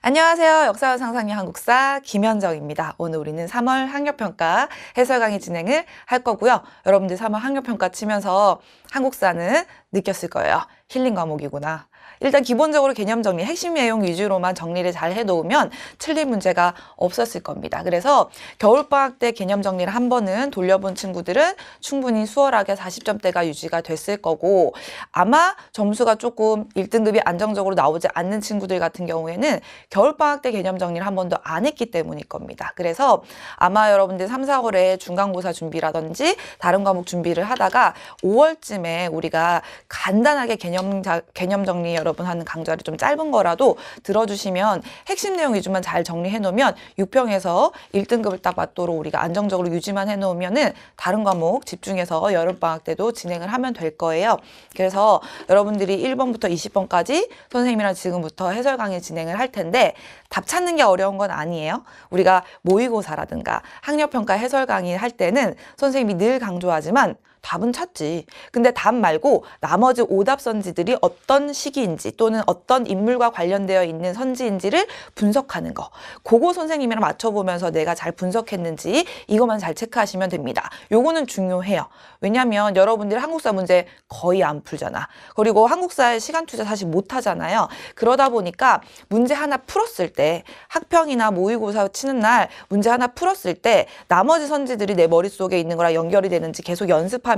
안녕하세요. 역사와 상상의 한국사 김현정입니다. 오늘 우리는 3월 학력평가 해설 강의 진행을 할 거고요. 여러분들 3월 학력평가 치면서 한국사는 느꼈을 거예요. 힐링 과목이구나. 일단 기본적으로 개념 정리, 핵심 내용 위주로만 정리를 잘 해놓으면 틀린 문제가 없었을 겁니다. 그래서 겨울방학 때 개념 정리를 한 번은 돌려본 친구들은 충분히 수월하게 40점대가 유지가 됐을 거고, 아마 점수가 조금 1등급이 안정적으로 나오지 않는 친구들 같은 경우에는 겨울방학 때 개념 정리를 한 번도 안 했기 때문일 겁니다. 그래서 아마 여러분들 3, 4월에 중간고사 준비라든지 다른 과목 준비를 하다가 5월쯤에 우리가 간단하게 개념 정리 여러분 하는 강좌를 좀 짧은 거라도 들어주시면 핵심 내용 위주만 잘 정리해 놓으면 6평에서 1등급을 딱 맞도록 우리가 안정적으로 유지만 해 놓으면은 다른 과목 집중해서 여름방학 때도 진행을 하면 될 거예요. 그래서 여러분들이 1번부터 20번까지 선생님이랑 지금부터 해설 강의 진행을 할 텐데 답 찾는 게 어려운 건 아니에요. 우리가 모의고사라든가 학력평가 해설 강의 할 때는 선생님이 늘 강조하지만 답은 찾지. 근데 답 말고 나머지 오답 선지들이 어떤 시기인지 또는 어떤 인물과 관련되어 있는 선지인지를 분석하는 거. 그거 선생님이랑 맞춰보면서 내가 잘 분석했는지 이것만 잘 체크하시면 됩니다. 요거는 중요해요. 왜냐면 여러분들 한국사 문제 거의 안 풀잖아. 그리고 한국사에 시간 투자 사실 못 하잖아요. 그러다 보니까 문제 하나 풀었을 때 학평이나 모의고사 치는 날 문제 하나 풀었을 때 나머지 선지들이 내 머릿속에 있는 거랑 연결이 되는지 계속 연습하면서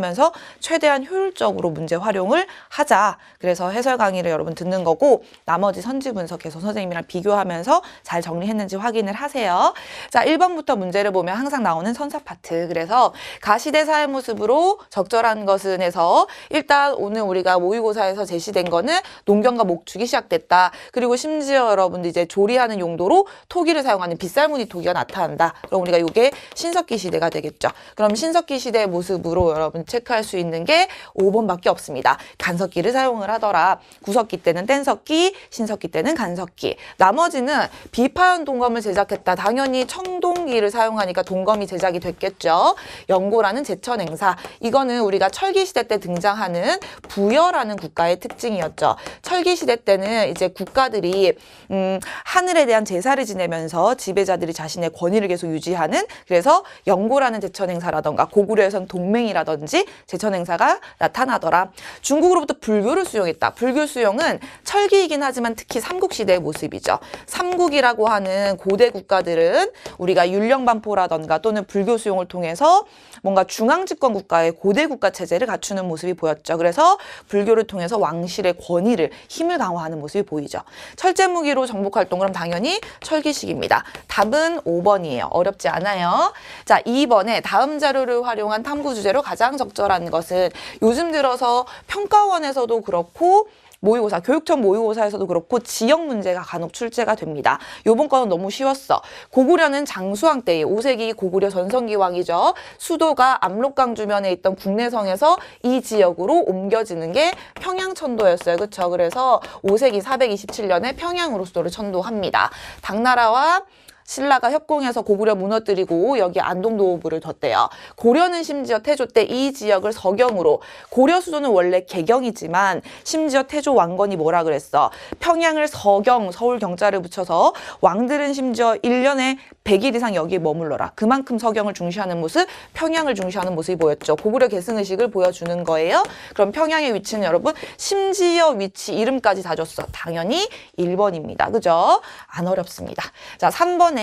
최대한 효율적으로 문제 활용을 하자. 그래서 해설 강의를 여러분 듣는 거고 나머지 선지 분석 계속 선생님이랑 비교하면서 잘 정리했는지 확인을 하세요. 자, 1번부터 문제를 보면 항상 나오는 선사 파트. 그래서 가시대사의 모습으로 적절한 것은 해서 일단 오늘 우리가 모의고사에서 제시된 거는 농경과 목축이 시작됐다. 그리고 심지어 여러분들 이제 조리하는 용도로 토기를 사용하는 빗살무늬 토기가 나타난다. 그럼 우리가 이게 신석기 시대가 되겠죠. 그럼 신석기 시대의 모습으로 여러분 체크할 수 있는 게 5번밖에 없습니다. 간석기를 사용을 하더라. 구석기 때는 뗀석기, 신석기 때는 간석기. 나머지는 비파연 동검을 제작했다. 당연히 청동기를 사용하니까 동검이 제작이 됐겠죠. 연고라는 제천 행사. 이거는 우리가 철기시대 때 등장하는 부여라는 국가의 특징이었죠. 철기시대 때는 이제 국가들이 하늘에 대한 제사를 지내면서 지배자들이 자신의 권위를 계속 유지하는, 그래서 연고라는 제천 행사라던가 고구려에선 동맹이라든지 제천 행사가 나타나더라. 중국으로부터 불교를 수용했다. 불교 수용은 철기이긴 하지만 특히 삼국시대의 모습이죠. 삼국이라고 하는 고대 국가들은 우리가 율령반포라던가 또는 불교 수용을 통해서 뭔가 중앙집권 국가의 고대 국가 체제를 갖추는 모습이 보였죠. 그래서 불교를 통해서 왕실의 권위를, 힘을 강화하는 모습이 보이죠. 철제무기로 정복활동, 그럼 당연히 철기식입니다. 답은 5번이에요. 어렵지 않아요. 자, 2번에 다음 자료를 활용한 탐구 주제로 가장 적절한 것은 요즘 들어서 평가원에서도 그렇고 모의고사, 교육청 모의고사에서도 그렇고 지역 문제가 간혹 출제가 됩니다. 요번 거는 너무 쉬웠어. 고구려는 장수왕 때에 5세기 고구려 전성기 왕이죠. 수도가 압록강 주변에 있던 국내성에서 이 지역으로 옮겨지는 게 평양천도였어요. 그렇죠? 그래서 5세기 427년에 평양으로 수도를 천도합니다. 당나라와 신라가 협공해서 고구려 무너뜨리고 여기 안동도호부를 뒀대요. 고려는 심지어 태조 때 이 지역을 서경으로, 고려 수도는 원래 개경이지만 심지어 태조 왕건이 뭐라 그랬어? 평양을 서경, 서울 경자를 붙여서 왕들은 심지어 1년에 100일 이상 여기에 머물러라. 그만큼 서경을 중시하는 모습, 평양을 중시하는 모습이 보였죠. 고구려 계승의식을 보여주는 거예요. 그럼 평양의 위치는 여러분 심지어 위치 이름까지 다 줬어. 당연히 1번입니다. 그죠? 안 어렵습니다. 자, 3번에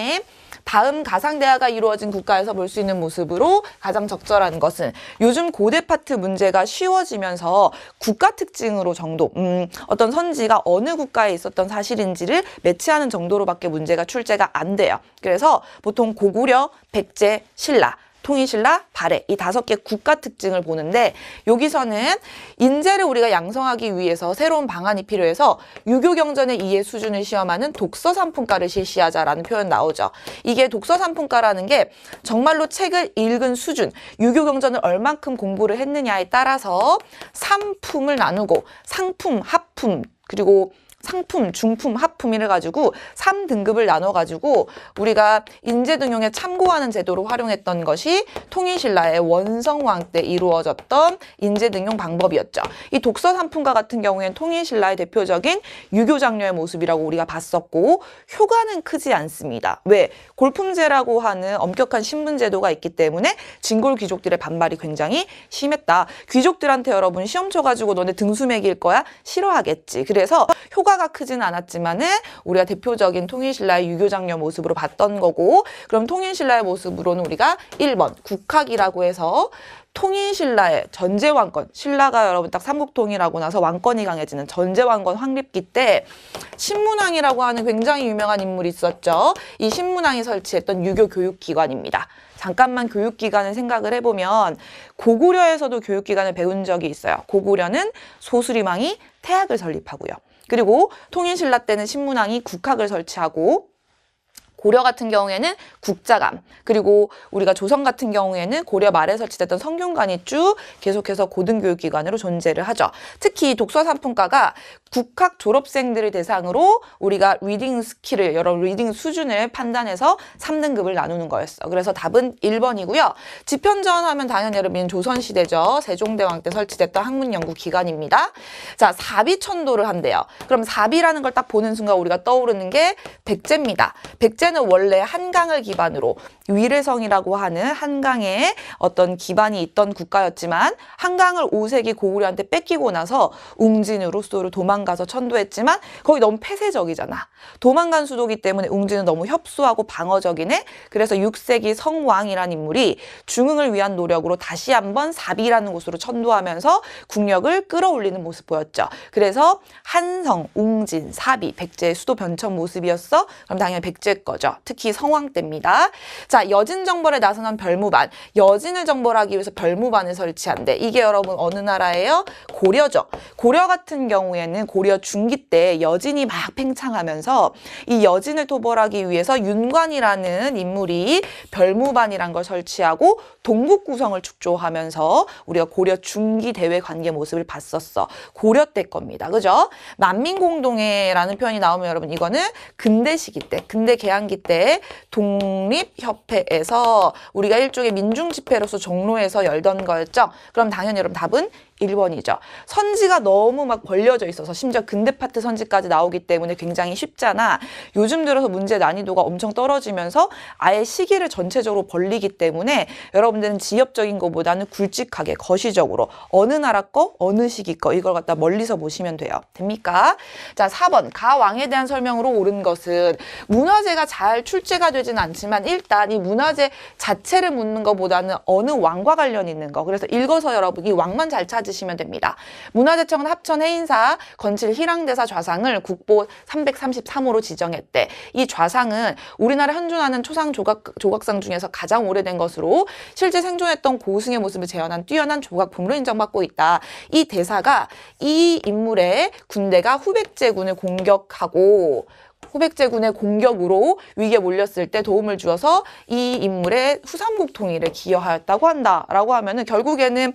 다음 가상대화가 이루어진 국가에서 볼 수 있는 모습으로 가장 적절한 것은, 요즘 고대 파트 문제가 쉬워지면서 국가 특징으로 정도, 어떤 선지가 어느 국가에 있었던 사실인지를 매치하는 정도로밖에 문제가 출제가 안 돼요. 그래서 보통 고구려, 백제, 신라, 통일신라, 발해, 이 5개 국가 특징을 보는데, 여기서는 인재를 우리가 양성하기 위해서 새로운 방안이 필요해서 유교경전의 이해 수준을 시험하는 독서산품과를 실시하자라는 표현 나오죠. 이게 독서산품과라는 게 정말로 책을 읽은 수준, 유교경전을 얼만큼 공부를 했느냐에 따라서 산품을 나누고 상품, 하품, 그리고 상품, 중품, 하품 이래 가지고 3등급을 나눠 가지고 우리가 인재 등용에 참고하는 제도로 활용했던 것이 통일신라의 원성왕 때 이루어졌던 인재 등용 방법이었죠. 이 독서 상품과 같은 경우에는 통일신라의 대표적인 유교 장려의 모습이라고 우리가 봤었고 효과는 크지 않습니다. 왜? 골품제라고 하는 엄격한 신분 제도가 있기 때문에 진골 귀족들의 반발이 굉장히 심했다. 귀족들한테 여러분 시험 쳐가지고 너네 등수 매길 거야? 싫어하겠지. 그래서 효과가 크진 않았지만은 우리가 대표적인 통일신라의 유교장려 모습으로 봤던 거고, 그럼 통일신라의 모습으로는 우리가 1번 국학이라고 해서 통일신라의 전제왕권, 신라가 여러분 딱 삼국통일하고 나서 왕권이 강해지는 전제왕권 확립기 때 신문왕이라고 하는 굉장히 유명한 인물이 있었죠. 이 신문왕이 설치했던 유교 교육기관입니다. 잠깐만 교육기관을 생각을 해보면 고구려에서도 교육기관을 배운 적이 있어요. 고구려는 소수림왕이 태학을 설립하고요. 그리고 통일신라 때는 신문왕이 국학을 설치하고, 고려 같은 경우에는 국자감, 그리고 우리가 조선 같은 경우에는 고려 말에 설치됐던 성균관이 쭉 계속해서 고등교육기관으로 존재를 하죠. 특히 독서상품과가 국학 졸업생들을 대상으로 우리가 리딩 스킬을, 여러 리딩 수준을 판단해서 3등급을 나누는 거였어. 그래서 답은 1번이고요. 지편전 하면 당연히 여러분 조선시대죠. 세종대왕 때 설치됐던 학문연구기관입니다. 자, 사비천도를 한대요. 그럼 사비라는 걸 딱 보는 순간 우리가 떠오르는 게 백제입니다. 백제는 원래 한강을 기반으로 위례성이라고 하는 한강에 어떤 기반이 있던 국가였지만 한강을 5세기 고구려한테 뺏기고 나서 웅진으로 수도로 도망가서 천도했지만 거기 너무 폐쇄적이잖아. 도망간 수도기 때문에 웅진은 너무 협소하고 방어적이네. 그래서 6세기 성왕이라는 인물이 중흥을 위한 노력으로 다시 한번 사비라는 곳으로 천도하면서 국력을 끌어올리는 모습 보였죠. 그래서 한성, 웅진, 사비, 백제의 수도 변천 모습이었어. 그럼 당연히 백제 거죠. 특히 성왕 때입니다. 자, 여진 정벌에 나서는 별무반. 여진을 정벌하기 위해서 별무반을 설치한대. 이게 여러분 어느 나라예요? 고려죠. 고려 같은 경우에는 고려 중기 때 여진이 막 팽창하면서 이 여진을 토벌하기 위해서 윤관이라는 인물이 별무반이란 걸 설치하고 동북 구성을 축조하면서 우리가 고려 중기 대외 관계 모습을 봤었어. 고려 때 겁니다. 그죠? 만민공동회라는 표현이 나오면 여러분 이거는 근대 시기 때, 근대 개항기 때 독립협회에서 우리가 일종의 민중집회로서 종로에서 열던 거였죠. 그럼 당연히 여러분 답은 1번이죠. 선지가 너무 막 벌려져 있어서 심지어 근대 파트 선지까지 나오기 때문에 굉장히 쉽잖아. 요즘 들어서 문제 난이도가 엄청 떨어지면서 아예 시기를 전체적으로 벌리기 때문에 여러분들은 지엽적인 것보다는 굵직하게 거시적으로 어느 나라 거, 어느 시기 거 이걸 갖다 멀리서 보시면 돼요. 됩니까? 자, 4번 가왕에 대한 설명으로 옳은 것은 문화재가 잘 출제가 되진 않지만 일단 이 문화재 자체를 묻는 것보다는 어느 왕과 관련 있는 거. 그래서 읽어서 여러분 이 왕만 잘 찾으시면 됩니다. 문화재청은 합천 해인사 건칠 희랑대사 좌상을 국보 333호로 지정했대. 이 좌상은 우리나라 현존하는 초상 조각상 중에서 가장 오래된 것으로 실제 생존했던 고승의 모습을 재현한 뛰어난 조각품으로 인정받고 있다. 이 대사가 이 인물의 군대가 후백제군을 공격하고 후백제군의 공격으로 위기에 몰렸을 때 도움을 주어서 이 인물의 후삼국 통일에 기여하였다고 한다라고 하면은 결국에는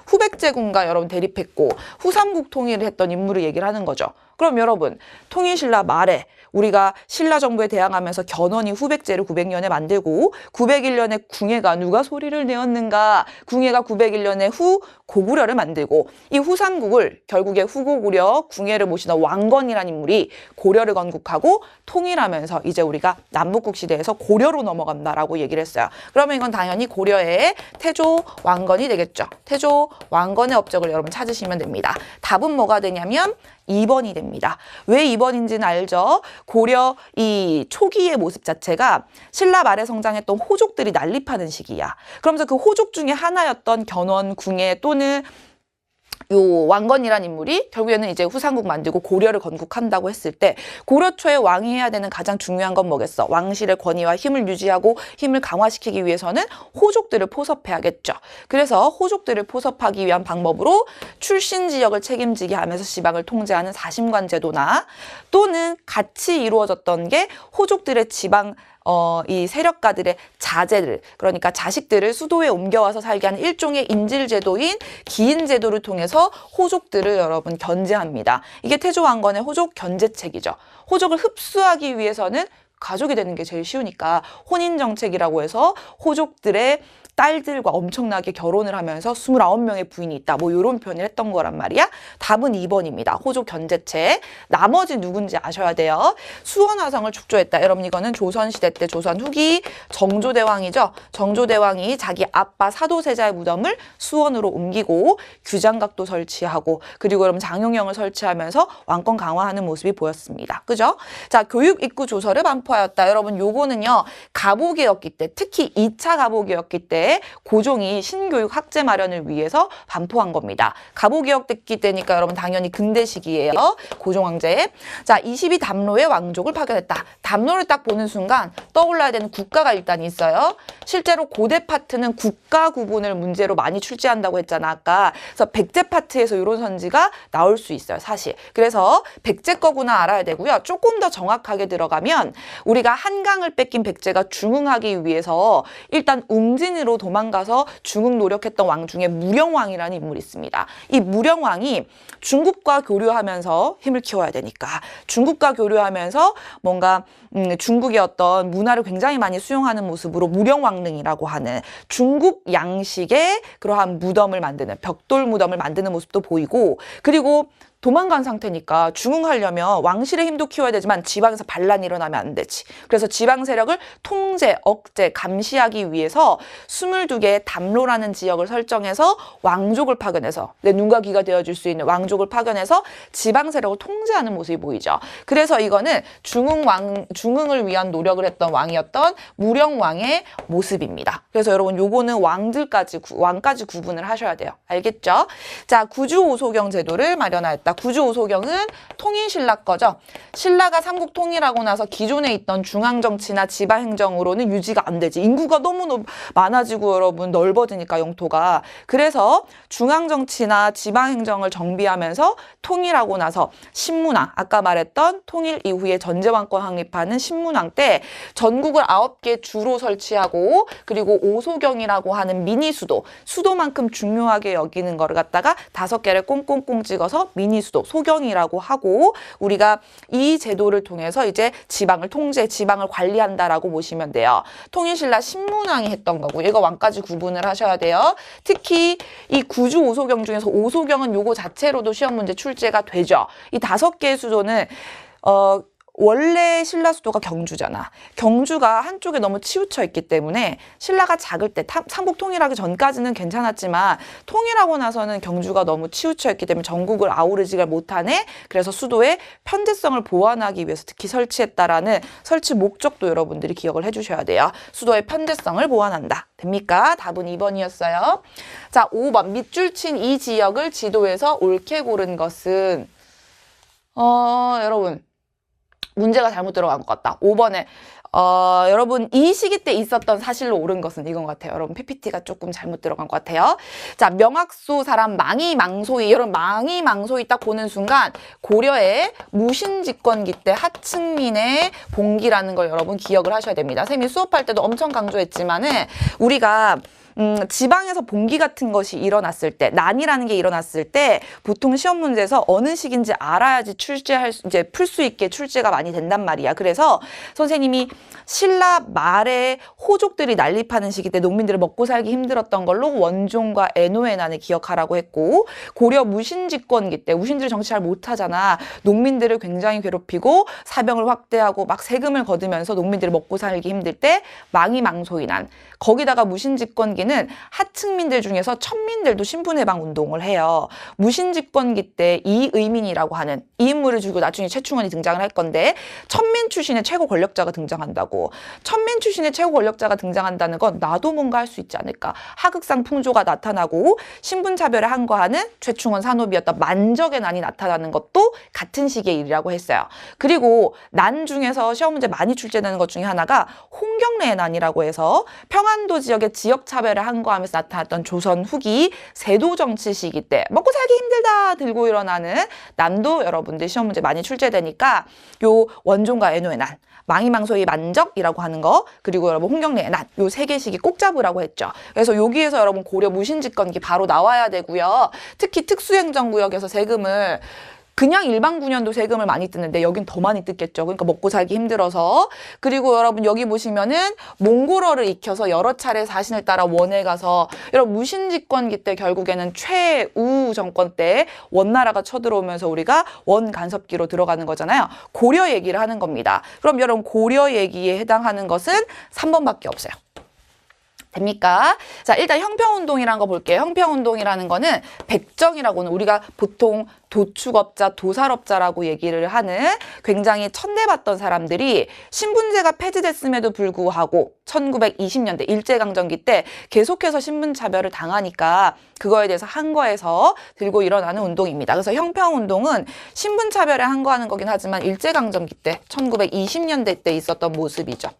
후백제군과 여러분 대립했고 후삼국 통일을 했던 인물을 얘기를 하는 거죠. 그럼 여러분 통일신라 말에 우리가 신라 정부에 대항하면서 견훤이 후백제를 900년에 만들고 901년에 궁예가 누가 소리를 내었는가? 궁예가 901년에 후 고구려를 만들고 이 후삼국을 결국에 후고구려 궁예를 모시던 왕건이라는 인물이 고려를 건국하고 통일하면서 이제 우리가 남북국 시대에서 고려로 넘어간다라고 얘기를 했어요. 그러면 이건 당연히 고려의 태조 왕건이 되겠죠. 태조 왕건의 업적을 여러분 찾으시면 됩니다. 답은 뭐가 되냐면 2번이 됩니다. 왜 2번인지는 알죠? 고려 이 초기의 모습 자체가 신라 말에 성장했던 호족들이 난립하는 시기야. 그러면서 그 호족 중에 하나였던 견훤, 궁예 또는 요 왕건이란 인물이 결국에는 이제 후삼국 만들고 고려를 건국한다고 했을 때 고려 초에 왕이 해야 되는 가장 중요한 건 뭐겠어? 왕실의 권위와 힘을 유지하고 힘을 강화시키기 위해서는 호족들을 포섭해야겠죠. 그래서 호족들을 포섭하기 위한 방법으로 출신 지역을 책임지게 하면서 지방을 통제하는 사심관 제도나 또는 같이 이루어졌던 게 호족들의 지방 이 세력가들의 자제들, 그러니까 자식들을 수도에 옮겨와서 살게 하는 일종의 인질제도인 기인제도를 통해서 호족들을 여러분 견제합니다. 이게 태조 왕건의 호족 견제책이죠. 호족을 흡수하기 위해서는 가족이 되는 게 제일 쉬우니까 혼인정책이라고 해서 호족들의 딸들과 엄청나게 결혼을 하면서 29명의 부인이 있다. 뭐 이런 표현을 했던 거란 말이야. 답은 2번입니다. 호족 견제책. 나머지 누군지 아셔야 돼요. 수원화성을 축조했다. 여러분 이거는 조선시대 때 조선 후기 정조대왕이죠. 정조대왕이 자기 아빠 사도세자의 무덤을 수원으로 옮기고 규장각도 설치하고 그리고 여러분 장용영을 설치하면서 왕권 강화하는 모습이 보였습니다. 그죠? 자, 교육 입구 조서를 반포하였다. 여러분 요거는요. 가보개혁기 때 특히 2차 가보개혁기 때 고종이 신교육 학제 마련을 위해서 반포한 겁니다. 가보개혁 됐기 때니까 여러분 당연히 근대 시기예요. 고종 황제. 자, 22담로의 왕족을 파견했다. 담로를 딱 보는 순간 떠올라야 되는 국가가 일단 있어요. 실제로 고대 파트는 국가 구분을 문제로 많이 출제한다고 했잖아 아까. 그래서 백제 파트에서 이런 선지가 나올 수 있어요 사실. 그래서 백제 거구나 알아야 되고요. 조금 더 정확하게 들어가면 우리가 한강을 뺏긴 백제가 중흥하기 위해서 일단 웅진으로 도망가서 중흥 노력했던 왕 중에 무령왕이라는 인물이 있습니다. 이 무령왕이 중국과 교류하면서 힘을 키워야 되니까 중국과 교류하면서 뭔가 중국의 어떤 문화를 굉장히 많이 수용하는 모습으로 무령왕릉이라고 하는 중국 양식의 그러한 무덤을 만드는 벽돌 무덤을 만드는 모습도 보이고 그리고 도망간 상태니까 중흥하려면 왕실의 힘도 키워야 되지만 지방에서 반란이 일어나면 안 되지. 그래서 지방 세력을 통제, 억제, 감시하기 위해서 22개의 담로라는 지역을 설정해서 왕족을 파견해서 내 눈과 귀가 되어줄 수 있는 왕족을 파견해서 지방 세력을 통제하는 모습이 보이죠. 그래서 이거는 중흥을 위한 노력을 했던 왕이었던 무령왕의 모습입니다. 그래서 여러분 요거는 왕까지 구분을 하셔야 돼요. 알겠죠? 자, 구주오소경 제도를 마련하였다. 구주오소경은 통일신라 거죠. 신라가 삼국 통일하고 나서 기존에 있던 중앙정치나 지방행정으로는 유지가 안 되지. 인구가 너무 많아지고 여러분 넓어지니까 영토가. 그래서 중앙정치나 지방행정을 정비하면서 통일하고 나서 신문왕, 아까 말했던 통일 이후에 전제왕권 확립하는 신문왕 때 전국을 9개 주로 설치하고 그리고 오소경이라고 하는 미니 수도만큼 중요하게 여기는 거를 갖다가 5개를 꽁꽁꽁 찍어서 미니 수도, 소경이라고 하고 우리가 이 제도를 통해서 이제 지방을 통제, 지방을 관리한다라고 보시면 돼요. 통일신라 신문왕이 했던 거고 이거 왕까지 구분을 하셔야 돼요. 특히 이 구주 오소경 중에서 오소경은 요거 자체로도 시험 문제 출제가 되죠. 이 5개의 수도는 원래 신라 수도가 경주잖아. 경주가 한쪽에 너무 치우쳐 있기 때문에 신라가 작을 때 삼국 통일하기 전까지는 괜찮았지만 통일하고 나서는 경주가 너무 치우쳐 있기 때문에 전국을 아우르지가 못하네. 그래서 수도의 편대성을 보완하기 위해서 특히 설치했다라는 설치 목적도 여러분들이 기억을 해주셔야 돼요. 수도의 편대성을 보완한다. 됩니까? 답은 2번이었어요. 자, 5번 밑줄 친 이 지역을 지도에서 옳게 고른 것은 여러분 문제가 잘못 들어간 것 같다. 5번에 여러분 이 시기 때 있었던 사실로 옳은 것은 이건 것 같아요. 여러분 PPT가 조금 잘못 들어간 것 같아요. 자, 명학소 사람 망이망소이. 여러분 망이망소이 딱 보는 순간 고려의 무신집권기 때 하층민의 봉기라는 걸 여러분 기억을 하셔야 됩니다. 쌤이 수업할 때도 엄청 강조했지만은 우리가 지방에서 봉기 같은 것이 일어났을 때, 난이라는 게 일어났을 때 보통 시험 문제에서 어느 시기인지 알아야지 이제 풀 수 있게 출제가 많이 된단 말이야. 그래서 선생님이 신라 말에 호족들이 난립하는 시기 때 농민들을 먹고 살기 힘들었던 걸로 원종과 애노의 난을 기억하라고 했고, 고려 무신집권기 때 무신들이 정치 잘 못하잖아. 농민들을 굉장히 괴롭히고 사병을 확대하고 막 세금을 거두면서 농민들을 먹고 살기 힘들 때 망이망소이 난. 거기다가 무신집권기는 하층민들 중에서 천민들도 신분해방 운동을 해요. 무신집권기 때 이의민이라고 하는 이 인물을 주고 나중에 최충원이 등장을 할 건데, 천민 출신의 최고 권력자가 등장한다고. 천민 출신의 최고 권력자가 등장한다는 건 나도 뭔가 할 수 있지 않을까. 하극상 풍조가 나타나고 신분차별에 항거하는 최충원 산업이었던 만적의 난이 나타나는 것도 같은 시기의 일이라고 했어요. 그리고 난 중에서 시험 문제 많이 출제되는 것 중에 하나가 홍경래의 난이라고 해서 평안도 지역의 지역차별에 항거하면서 나타났던 조선 후기 세도정치 시기 때 먹고 살기 힘들다 들고 일어나는 난도 여러분들 시험 문제 많이 출제되니까 요 원종과 애노의 난, 망이망소이 만적이라고 하는 거, 그리고 여러분 홍경래 난 요 세 개씩이 꼭 잡으라고 했죠. 그래서 여기에서 여러분 고려 무신집권기 바로 나와야 되고요. 특히 특수행정구역에서 세금을 그냥 일반 군연도 세금을 많이 뜯는데 여긴 더 많이 뜯겠죠. 그러니까 먹고 살기 힘들어서. 그리고 여러분 여기 보시면은 몽골어를 익혀서 여러 차례 자신을 따라 원에 가서 여러분 무신집권기 때 결국에는 최우 정권 때 원나라가 쳐들어오면서 우리가 원 간섭기로 들어가는 거잖아요. 고려 얘기를 하는 겁니다. 그럼 여러분 고려 얘기에 해당하는 것은 3번밖에 없어요. 됩니까? 자, 일단 형평운동이라는 거 볼게요. 형평운동이라는 거는 백정이라고는 우리가 보통 도축업자, 도살업자라고 얘기를 하는 굉장히 천대받던 사람들이 신분제가 폐지됐음에도 불구하고 1920년대 일제강점기 때 계속해서 신분차별을 당하니까 그거에 대해서 항거해서 들고 일어나는 운동입니다. 그래서 형평운동은 신분차별에 항거하는 거긴 하지만 일제강점기 때 1920년대 때 있었던 모습이죠.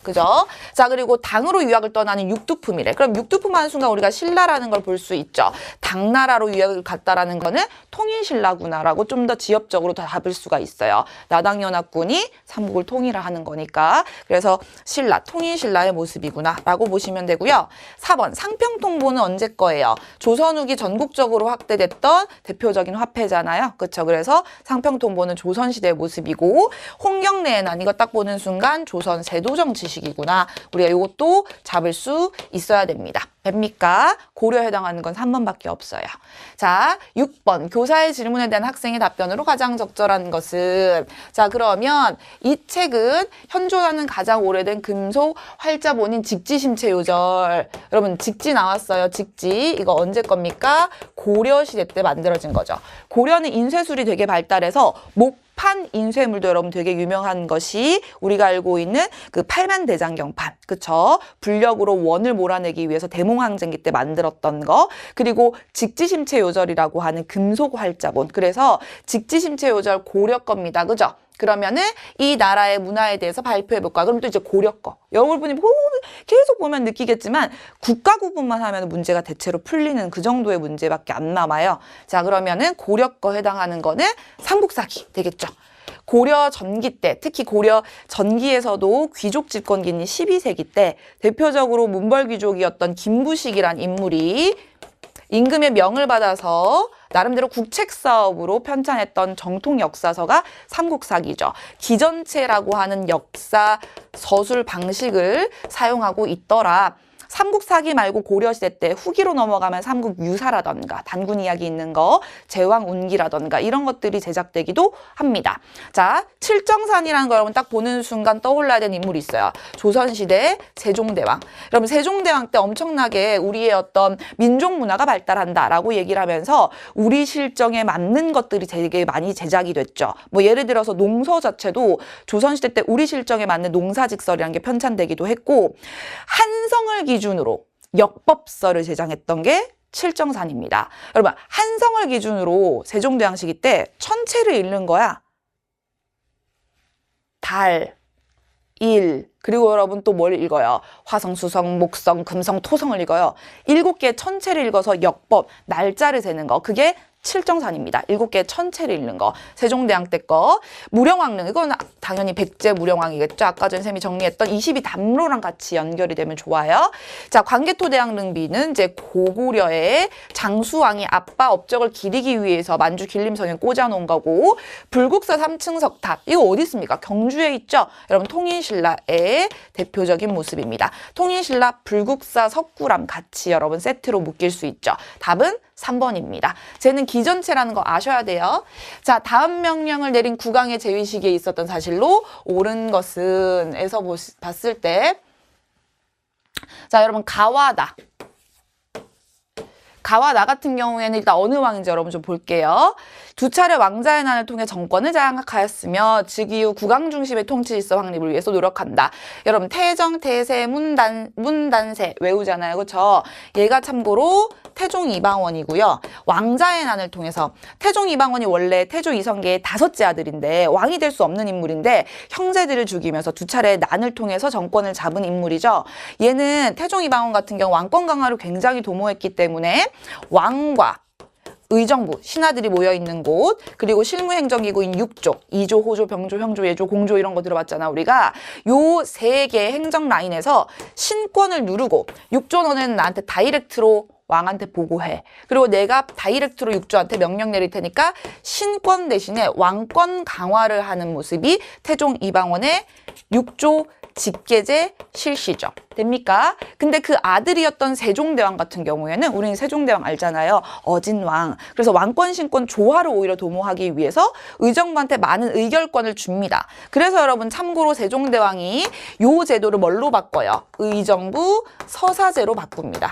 그죠? 자, 그리고 당으로 유학을 떠나는 육두품이래. 그럼 육두품 하는 순간 우리가 신라라는 걸 볼 수 있죠. 당나라로 유학을 갔다라는 거는 통일신라구나라고 좀 더 지엽적으로 잡을 수가 있어요. 나당연합군이 삼국을 통일하는 거니까. 그래서 신라, 통일신라의 모습이구나라고 보시면 되고요. 4번, 상평통보는 언제 거예요? 조선 후기 전국적으로 확대됐던 대표적인 화폐잖아요. 그렇죠? 그래서 상평통보는 조선시대의 모습이고 홍경래의 난 이거 딱 보는 순간 조선 세도정 지식이구나. 우리가 이것도 잡을 수 있어야 됩니다. 됩니까? 고려에 해당하는 건 3번밖에 없어요. 자, 6번. 교사의 질문에 대한 학생의 답변으로 가장 적절한 것은? 자, 그러면 이 책은 현존하는 가장 오래된 금속 활자본인 직지심체요절. 여러분, 직지 나왔어요. 직지. 이거 언제 겁니까? 고려시대 때 만들어진 거죠. 고려는 인쇄술이 되게 발달해서 판 인쇄물도 여러분 되게 유명한 것이 우리가 알고 있는 그 팔만대장경판, 그쵸? 불력으로 원을 몰아내기 위해서 대몽항쟁기 때 만들었던 거, 그리고 직지심체요절이라고 하는 금속 활자본. 그래서 직지심체요절 고려 겁니다, 그죠? 그러면은 이 나라의 문화에 대해서 발표해볼까? 그럼 또 이제 고려 거. 여러분이 계속 보면 느끼겠지만 국가 구분만 하면 문제가 대체로 풀리는 그 정도의 문제밖에 안 남아요. 자, 그러면은 고려 거 해당하는 거는 삼국사기 되겠죠. 고려 전기 때, 특히 고려 전기에서도 귀족 집권기인 12세기 때 대표적으로 문벌귀족이었던 김부식이란 인물이 임금의 명을 받아서 나름대로 국책사업으로 편찬했던 정통 역사서가 삼국사기죠. 기전체라고 하는 역사 서술 방식을 사용하고 있더라. 삼국사기 말고 고려시대 때 후기로 넘어가면 삼국유사라던가 단군 이야기 있는 거, 제왕운기라던가 이런 것들이 제작되기도 합니다. 자, 칠정산이라는 거 여러분 딱 보는 순간 떠올라야 되는 인물이 있어요. 조선시대 세종대왕. 여러분 세종대왕 때 엄청나게 우리의 어떤 민족 문화가 발달한다라고 얘기를 하면서 우리 실정에 맞는 것들이 되게 많이 제작이 됐죠. 뭐 예를 들어서 농서 자체도 조선시대 때 우리 실정에 맞는 농사직설이라는 게 편찬되기도 했고 한성을 기준으로 역법서를 제정했던 게 칠정산입니다. 여러분 한성을 기준으로 세종대왕 시기 때 천체를 읽는 거야. 달, 일, 그리고 여러분 또 뭘 읽어요? 화성, 수성, 목성, 금성, 토성을 읽어요. 7개의 천체를 읽어서 역법, 날짜를 세는 거. 그게 칠정산입니다. 7개의 천체를 읽는 거. 세종대왕 때 거. 무령왕릉. 이건 당연히 백제 무령왕이겠죠. 아까 전 쌤이 정리했던 22담로랑 같이 연결이 되면 좋아요. 자, 광개토대왕릉비는 이제 고구려의 장수왕이 아빠 업적을 기리기 위해서 만주 길림성에 꽂아놓은 거고, 불국사 3층 석탑. 이거 어디 있습니까? 경주에 있죠. 여러분 통일신라의 대표적인 모습입니다. 통일신라 불국사 석굴암 같이 여러분 세트로 묶일 수 있죠. 답은 3번입니다. 쟤는 기전체라는 거 아셔야 돼요. 자, 다음 명령을 내린 국왕의 제위 시기에 있었던 사실로 옳은 것은 에서 봤을 때 자, 여러분 가와다. 가와나 같은 경우에는 일단 어느 왕인지 여러분 좀 볼게요. 2차례 왕자의 난을 통해 정권을 장악하였으며 즉위 후 국왕 중심의 통치 질서 확립을 위해서 노력한다. 여러분 태정, 태세, 문단세 외우잖아요. 그렇죠? 얘가 참고로 태종 이방원이고요. 왕자의 난을 통해서 태종 이방원이 원래 태조 이성계의 5째 아들인데 왕이 될 수 없는 인물인데 형제들을 죽이면서 2차례 난을 통해서 정권을 잡은 인물이죠. 얘는 태종 이방원 같은 경우 왕권 강화를 굉장히 도모했기 때문에 왕과 의정부, 신하들이 모여있는 곳, 그리고 실무행정기구인 6조, 2조, 호조, 병조, 형조, 예조, 공조 이런 거 들어봤잖아, 우리가. 요 세 개의 행정 라인에서 신권을 누르고 6조 너는 나한테 다이렉트로 왕한테 보고해. 그리고 내가 다이렉트로 6조한테 명령 내릴 테니까 신권 대신에 왕권 강화를 하는 모습이 태종 이방원의 6조 직계제 실시죠. 됩니까? 근데 그 아들이었던 세종대왕 같은 경우에는 우리는 세종대왕 알잖아요. 어진왕. 그래서 왕권 신권 조화를 오히려 도모하기 위해서 의정부한테 많은 의결권을 줍니다. 그래서 여러분 참고로 세종대왕이 요 제도를 뭘로 바꿔요? 의정부 서사제로 바꿉니다.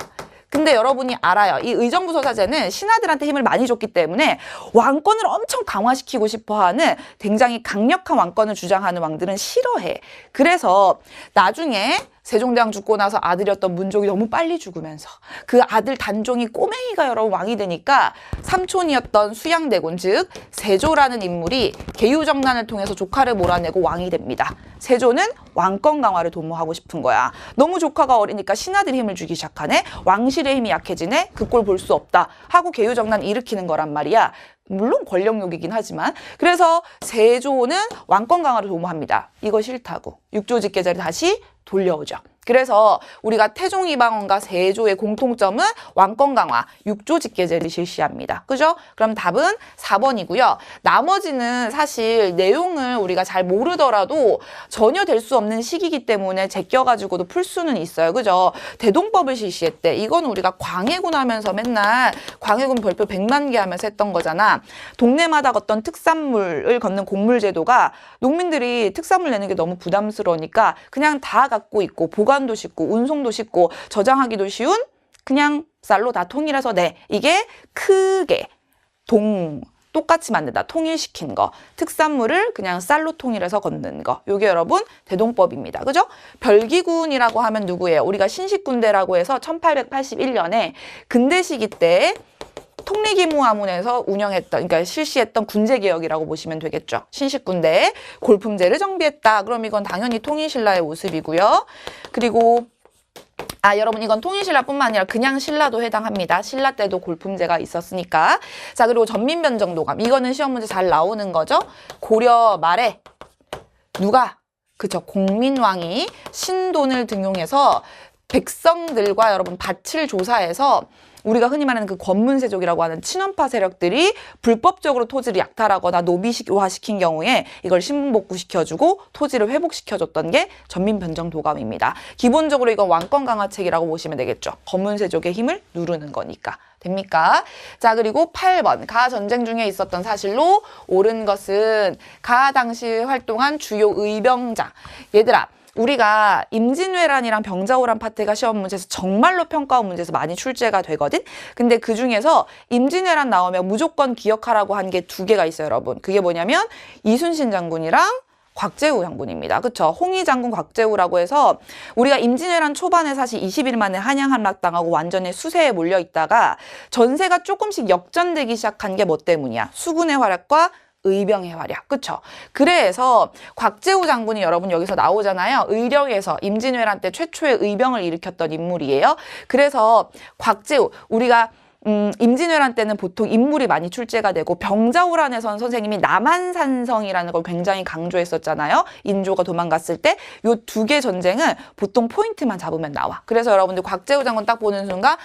근데 여러분이 알아요. 이 의정부 서사제는 신하들한테 힘을 많이 줬기 때문에 왕권을 엄청 강화시키고 싶어하는 굉장히 강력한 왕권을 주장하는 왕들은 싫어해. 그래서 나중에 세종대왕 죽고 나서 아들이었던 문종이 너무 빨리 죽으면서 그 아들 단종이 꼬맹이가 여러분 왕이 되니까 삼촌이었던 수양대군 즉 세조라는 인물이 계유정난을 통해서 조카를 몰아내고 왕이 됩니다. 세조는 왕권 강화를 도모하고 싶은 거야. 너무 조카가 어리니까 신하들이 힘을 주기 시작하네. 왕실의 힘이 약해지네. 그 꼴 볼 수 없다 하고 계유정난 일으키는 거란 말이야. 물론 권력욕이긴 하지만. 그래서 세조는 왕권 강화를 도모합니다. 이거 싫다고 6조 직계제를 다시 돌려오죠. 그래서 우리가 태종 이방원과 세조의 공통점은 왕권 강화, 6조 직계제를 실시합니다. 그죠? 그럼 답은 4번이고요. 나머지는 사실 내용을 우리가 잘 모르더라도 전혀 될 수 없는 시기이기 때문에 제껴가지고도 풀 수는 있어요. 그죠? 대동법을 실시했대. 이건 우리가 광해군 하면서 맨날 광해군 별표 100만 개 하면서 했던 거잖아. 동네마다 어떤 특산물을 걷는 곡물제도가 농민들이 특산물 내는 게 너무 부담스러우니까 그냥 다 갖고 있고 보관도 쉽고 운송도 쉽고 저장하기도 쉬운 그냥 쌀로 다 통일해서 내. 이게 크게 똑같이 만든다. 통일시킨 거. 특산물을 그냥 쌀로 통일해서 걷는 거. 요게 여러분 대동법입니다. 그죠? 별기군이라고 하면 누구예요? 우리가 신식군대라고 해서 1881년에 근대 시기 때 통리기무하문에서 운영했던, 그러니까 실시했던 군제개혁이라고 보시면 되겠죠. 신식군대, 골품제를 정비했다. 그럼 이건 당연히 통일신라의 모습이고요. 그리고 여러분 이건 통일신라뿐만 아니라 그냥 신라도 해당합니다. 신라 때도 골품제가 있었으니까. 자, 그리고 전민변정도감. 이거는 시험 문제 잘 나오는 거죠. 고려 말에 누가? 그쵸. 공민왕이 신돈을 등용해서 백성들과 여러분 밭을 조사해서 우리가 흔히 말하는 그 권문세족이라고 하는 친원파 세력들이 불법적으로 토지를 약탈하거나 노비화시킨 경우에 이걸 신분복구시켜주고 토지를 회복시켜줬던 게 전민변정도감입니다. 기본적으로 이건 왕권 강화책이라고 보시면 되겠죠. 권문세족의 힘을 누르는 거니까. 됩니까? 자, 그리고 8번. 가 전쟁 중에 있었던 사실로 옳은 것은 가 당시 활동한 주요 의병자. 얘들아. 우리가 임진왜란이랑 병자호란 파트가 시험 문제에서 정말로 평가원 문제에서 많이 출제가 되거든? 근데 그 중에서 임진왜란 나오면 무조건 기억하라고 한 게 2개가 있어요, 여러분. 그게 뭐냐면 이순신 장군이랑 곽재우 장군입니다. 그쵸? 홍희 장군 곽재우라고 해서 우리가 임진왜란 초반에 사실 20일 만에 한양 함락당하고 완전히 수세에 몰려 있다가 전세가 조금씩 역전되기 시작한 게 뭐 때문이야? 수군의 활약과 의병의 활약. 그쵸? 그래서 곽재우 장군이 여러분 여기서 나오잖아요. 의령에서 임진왜란 때 최초의 의병을 일으켰던 인물이에요. 그래서 곽재우, 우리가 임진왜란 때는 보통 인물이 많이 출제가 되고 병자호란에선 선생님이 남한산성이라는 걸 굉장히 강조했었잖아요. 인조가 도망갔을 때 요 2개 전쟁은 보통 포인트만 잡으면 나와. 그래서 여러분들 곽재우 장군 딱 보는 순간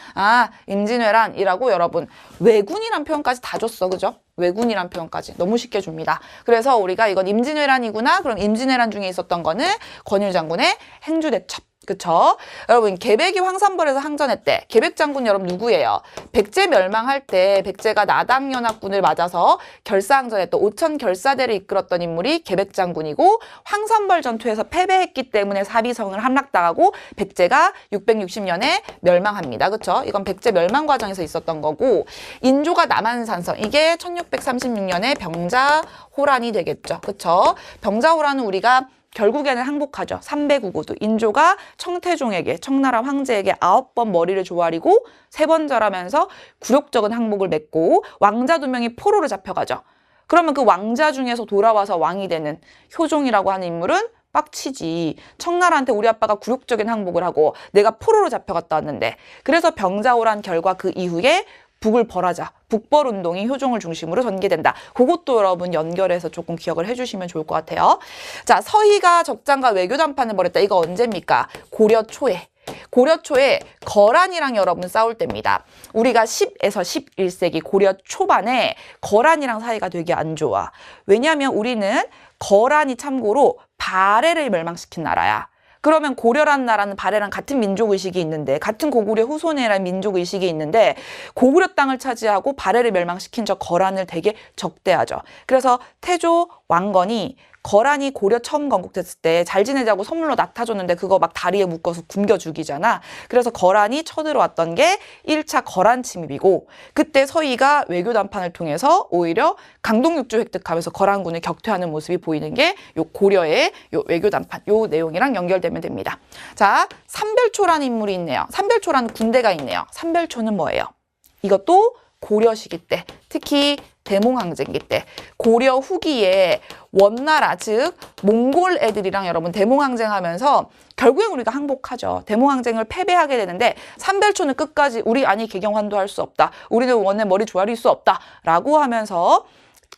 임진왜란이라고 여러분 왜군이란 표현까지 다 줬어. 그죠? 왜군이란 표현까지 너무 쉽게 줍니다. 그래서 우리가 이건 임진왜란이구나. 그럼 임진왜란 중에 있었던 거는 권율 장군의 행주대첩. 그쵸? 여러분 계백이 황산벌에서 항전했대. 계백 장군 여러분 누구예요? 백제 멸망할 때 백제가 나당연합군을 맞아서 결사항전했던 오천 결사대를 이끌었던 인물이 계백 장군이고 황산벌 전투에서 패배했기 때문에 사비성을 함락당하고 백제가 660년에 멸망합니다. 그쵸? 이건 백제 멸망 과정에서 있었던 거고 인조가 남한산성 이게 1636년에 병자호란이 되겠죠. 그쵸? 병자호란은 우리가 결국에는 항복하죠. 300우고도 인조가 청태종에게 청나라 황제에게 9번 머리를 조아리고 3번 절하면서 굴욕적인 항복을 맺고 왕자 2명이 포로로 잡혀가죠. 그러면 그 왕자 중에서 돌아와서 왕이 되는 효종이라고 하는 인물은 빡치지. 청나라한테 우리 아빠가 굴욕적인 항복을 하고 내가 포로로 잡혀갔다 왔는데 그래서 병자호란 결과 그 이후에 북을 벌하자. 북벌 운동이 효종을 중심으로 전개된다. 그것도 여러분 연결해서 조금 기억을 해주시면 좋을 것 같아요. 자, 서희가 적장과 외교 담판을 벌였다. 이거 언제입니까? 고려 초에. 고려 초에 거란이랑 여러분 싸울 때입니다. 우리가 10에서 11세기 고려 초반에 거란이랑 사이가 되게 안 좋아. 왜냐하면 우리는 거란이 참고로 발해를 멸망시킨 나라야. 그러면 고려라는 나라는 발해랑 같은 민족의식이 있는데, 같은 고구려 후손이라는 민족의식이 있는데, 고구려 땅을 차지하고 발해를 멸망시킨 저 거란을 되게 적대하죠. 그래서 태조 왕건이 거란이 고려 처음 건국됐을 때 잘 지내자고 선물로 낙타 줬는데 그거 막 다리에 묶어서 굶겨 죽이잖아. 그래서 거란이 쳐들어왔던 게 1차 거란 침입이고, 그때 서희가 외교 담판을 통해서 오히려 강동육주 획득하면서 거란군을 격퇴하는 모습이 보이는 게 요 고려의 요 외교 담판 요 내용이랑 연결되면 됩니다. 자, 삼별초라는 인물이 있네요. 삼별초라는 군대가 있네요. 삼별초는 뭐예요? 이것도 고려 시기 때, 특히 대몽항쟁기 때 고려 후기에 원나라 즉 몽골 애들이랑 여러분 대몽항쟁하면서 결국엔 우리가 항복하죠. 대몽항쟁을 패배하게 되는데 삼별초는 끝까지 우리 아니 개경환도 할 수 없다. 우리는 원의 머리 조아릴 수 없다. 라고 하면서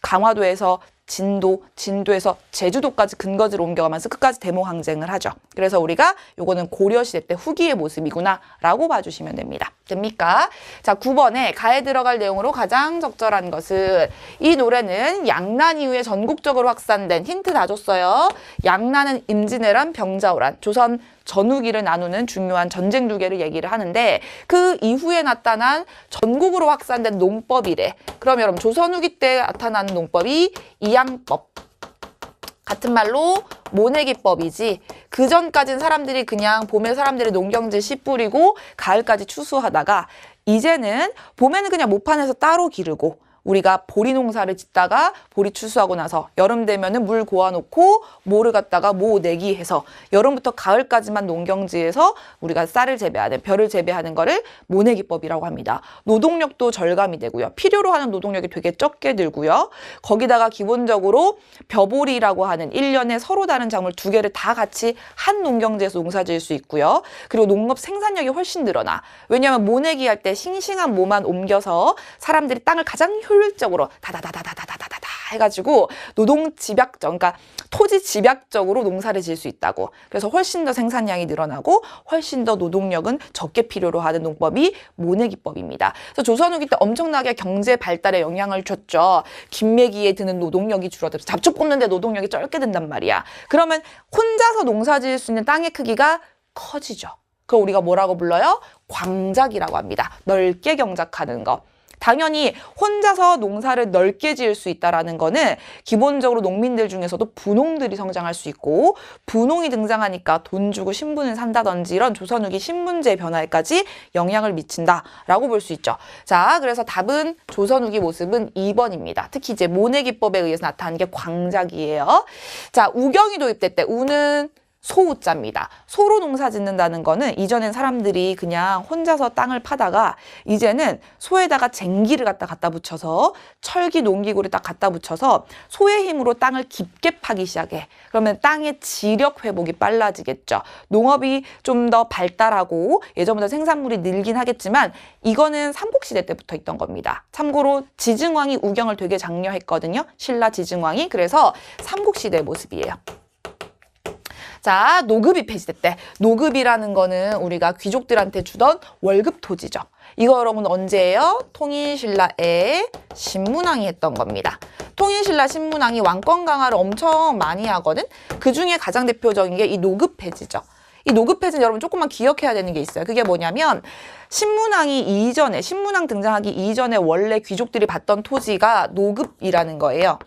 강화도에서 진도에서 제주도까지 근거지로 옮겨가면서 끝까지 대몽항쟁을 하죠. 그래서 우리가 요거는 고려시대 때 후기의 모습이구나 라고 봐주시면 됩니다. 됩니까? 자, 9번에 가에 들어갈 내용으로 가장 적절한 것은, 이 노래는 양난 이후에 전국적으로 확산된, 힌트 다 줬어요. 양난은 임진왜란, 병자호란, 조선 전후기를 나누는 중요한 전쟁 두 개를 얘기를 하는데, 그 이후에 나타난 전국으로 확산된 농법이래. 그럼 여러분 조선 후기 때 나타나는 농법이 이양법, 같은 말로 모내기법이지, 그 전까진 사람들이 그냥 봄에 사람들이 농경지 씨 뿌리고 가을까지 추수하다가, 이제는 봄에는 그냥 모판에서 따로 기르고, 우리가 보리 농사를 짓다가 보리 추수하고 나서 여름 되면은 물 고아놓고 모를 갖다가 모 내기해서 여름부터 가을까지만 농경지에서 우리가 쌀을 재배하는, 벼를 재배하는 거를 모내기법이라고 합니다. 노동력도 절감이 되고요. 필요로 하는 노동력이 되게 적게 들고요. 거기다가 기본적으로 벼보리라고 하는 1년에 서로 다른 작물 두 개를 다 같이 한 농경지에서 농사 지을 수 있고요. 그리고 농업 생산력이 훨씬 늘어나. 왜냐하면 모내기 할 때 싱싱한 모만 옮겨서 사람들이 땅을 가장 효율적으로 다다다다다다다다다 해가지고 노동 집약적, 그러니까 토지 집약적으로 농사를 지을 수 있다고. 그래서 훨씬 더 생산량이 늘어나고 훨씬 더 노동력은 적게 필요로 하는 농법이 모내기법입니다. 그래서 조선 후기 때 엄청나게 경제 발달에 영향을 줬죠. 김매기에 드는 노동력이 줄어들어서 잡초 뽑는데 노동력이 적게 든단 말이야. 그러면 혼자서 농사 지을 수 있는 땅의 크기가 커지죠. 그걸 우리가 뭐라고 불러요? 광작이라고 합니다. 넓게 경작하는 거. 당연히 혼자서 농사를 넓게 지을 수 있다는 거는 기본적으로 농민들 중에서도 분홍들이 성장할 수 있고, 분홍이 등장하니까 돈 주고 신분을 산다든지 이런 조선 후기 신분제 변화에까지 영향을 미친다라고 볼 수 있죠. 자, 그래서 답은 조선 후기 모습은 2번입니다. 특히 이제 모내기법에 의해서 나타난 게 광작이에요. 자, 우경이 도입됐대. 우는 소우자입니다. 소로 농사 짓는다는 거는 이전엔 사람들이 그냥 혼자서 땅을 파다가 이제는 소에다가 쟁기를 갖다 붙여서 철기 농기구를 딱 갖다 붙여서 소의 힘으로 땅을 깊게 파기 시작해. 그러면 땅의 지력 회복이 빨라지겠죠. 농업이 좀 더 발달하고 예전보다 생산물이 늘긴 하겠지만 이거는 삼국시대 때부터 있던 겁니다. 참고로 지증왕이 우경을 되게 장려했거든요. 신라 지증왕이. 그래서 삼국시대의 모습이에요. 자, 노급이 폐지됐대. 노급이라는 거는 우리가 귀족들한테 주던 월급 토지죠. 이거 여러분 언제예요? 통일신라에 신문왕이 했던 겁니다. 통일신라 신문왕이 왕권 강화를 엄청 많이 하거든. 그중에 가장 대표적인 게 이 노급 폐지죠. 이 노급 폐지는 여러분 조금만 기억해야 되는 게 있어요. 그게 뭐냐면 신문왕이 이전에, 신문왕 등장하기 이전에 원래 귀족들이 받던 토지가 노급이라는 거예요.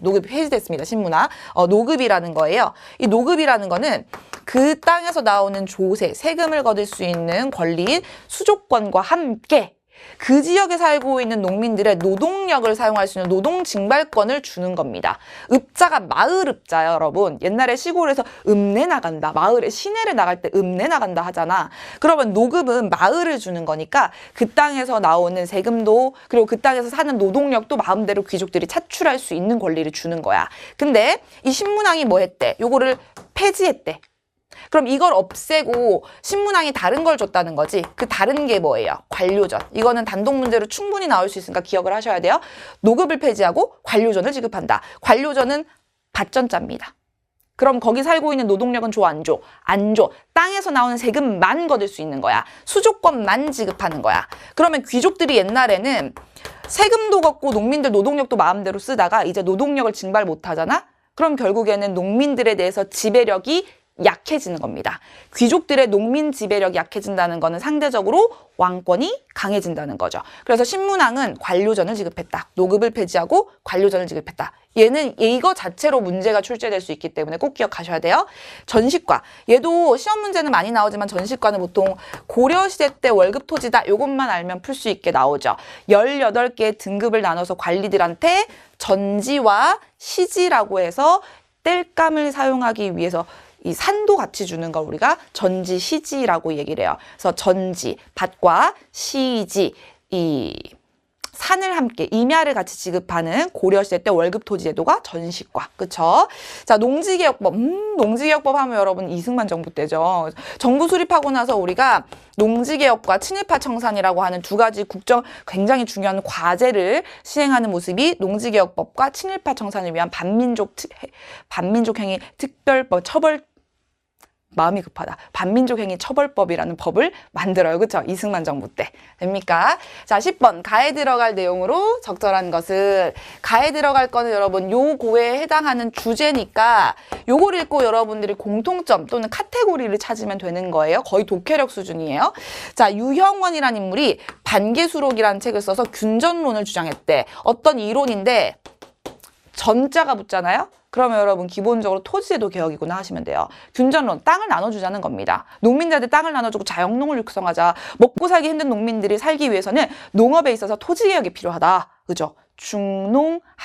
노급이 폐지됐습니다. 신문화. 노급이라는 거예요. 이 노급이라는 거는 그 땅에서 나오는 조세, 세금을 거둘 수 있는 권리인 수조권과 함께 그 지역에 살고 있는 농민들의 노동력을 사용할 수 있는 노동 징발권을 주는 겁니다. 읍자가 마을 읍자요, 여러분. 옛날에 시골에서 읍내 나간다. 마을에 시내를 나갈 때 읍내 나간다 하잖아. 그러면 노급은 마을을 주는 거니까 그 땅에서 나오는 세금도, 그리고 그 땅에서 사는 노동력도 마음대로 귀족들이 차출할 수 있는 권리를 주는 거야. 근데 이 신문왕이 뭐 했대? 요거를 폐지했대. 그럼 이걸 없애고 신문왕이 다른 걸 줬다는 거지. 그 다른 게 뭐예요? 관료전. 이거는 단독 문제로 충분히 나올 수 있으니까 기억을 하셔야 돼요. 노급을 폐지하고 관료전을 지급한다. 관료전은 밭전자입니다. 그럼 거기 살고 있는 노동력은 줘, 안 줘? 안 줘. 땅에서 나오는 세금만 거둘 수 있는 거야. 수조권만 지급하는 거야. 그러면 귀족들이 옛날에는 세금도 걷고 농민들 노동력도 마음대로 쓰다가 이제 노동력을 증발 못 하잖아? 그럼 결국에는 농민들에 대해서 지배력이 약해지는 겁니다. 귀족들의 농민 지배력이 약해진다는 거는 상대적으로 왕권이 강해진다는 거죠. 그래서 신문왕은 관료전을 지급했다. 노급을 폐지하고 관료전을 지급했다. 얘는 이거 자체로 문제가 출제될 수 있기 때문에 꼭 기억하셔야 돼요. 전시과. 얘도 시험 문제는 많이 나오지만 전시과는 보통 고려시대 때 월급 토지다. 요것만 알면 풀 수 있게 나오죠. 18개의 등급을 나눠서 관리들한테 전지와 시지라고 해서 땔감을 사용하기 위해서 이 산도 같이 주는 걸 우리가 전지, 시지라고 얘기를 해요. 그래서 전지, 밭과 시지, 이 산을 함께 임야를 같이 지급하는 고려시대 때 월급 토지 제도가 전시과. 그쵸? 자, 농지개혁법. 농지개혁법 하면 여러분 이승만 정부 때죠. 정부 수립하고 나서 우리가 농지개혁과 친일파 청산이라고 하는 두 가지 국정 굉장히 중요한 과제를 시행하는 모습이 농지개혁법과 친일파 청산을 위한 반민족 행위 특별법 처벌 마음이 급하다. 반민족행위 처벌법이라는 법을 만들어요. 그쵸? 이승만 정부 때. 됩니까? 자, 10번. 가에 들어갈 내용으로 적절한 것은 가에 들어갈 거는 여러분 요 고에 해당하는 주제니까 요걸 읽고 여러분들이 공통점 또는 카테고리를 찾으면 되는 거예요. 거의 독해력 수준이에요. 자, 유형원이라는 인물이 반개수록이라는 책을 써서 균전론을 주장했대. 어떤 이론인데 전자가 붙잖아요. 그러면 여러분 기본적으로 토지제도 개혁이구나 하시면 돼요. 균전론, 땅을 나눠주자는 겁니다. 농민들한테 땅을 나눠주고 자영농을 육성하자. 먹고 살기 힘든 농민들이 살기 위해서는 농업에 있어서 토지개혁이 필요하다. 그죠? 중농학파라고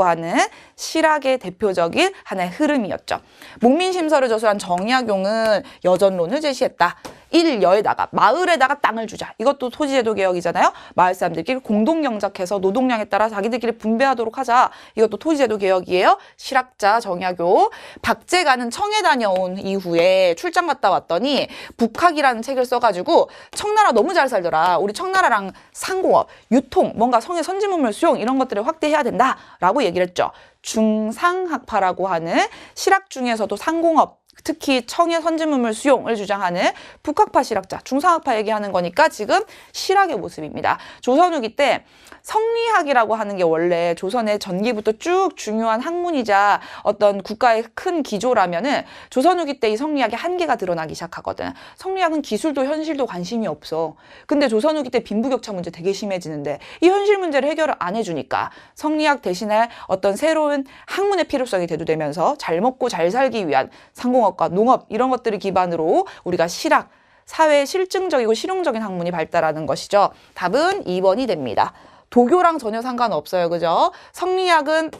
하는 실학의 대표적인 하나의 흐름이었죠. 목민심서를 저술한 정약용은 여전론을 제시했다. 일여에다가 마을에다가 땅을 주자. 이것도 토지제도 개혁이잖아요. 마을 사람들끼리 공동경작해서 노동량에 따라 자기들끼리 분배하도록 하자. 이것도 토지제도 개혁이에요. 실학자 정약용. 박제가는 청해 다녀온 이후에 출장 갔다 왔더니 북학이라는 책을 써가지고 청나라 너무 잘 살더라. 우리 청나라랑 상공업, 유통, 뭔가 성의 선진문물 수용 이런 것들을 확대해야 된다라고 얘기를 했죠. 중상학파라고 하는 실학 중에서도 상공업 특히 청해 선진문물 수용을 주장하는 북학파 실학자, 중상학파 얘기하는 거니까 지금 실학의 모습입니다. 조선 후기 때 성리학이라고 하는 게 원래 조선의 전기부터 쭉 중요한 학문이자 어떤 국가의 큰 기조라면은 조선 후기 때 이 성리학의 한계가 드러나기 시작하거든. 성리학은 기술도 현실도 관심이 없어. 근데 조선 후기 때 빈부격차 문제 되게 심해지는데 이 현실 문제를 해결을 안 해주니까 성리학 대신에 어떤 새로운 학문의 필요성이 대두되면서 잘 먹고 잘 살기 위한 상공업과 농업 이런 것들을 기반으로 우리가 실학, 사회의 실증적이고 실용적인 학문이 발달하는 것이죠. 답은 2번이 됩니다. 도교랑 전혀 상관없어요. 그죠? 성리학은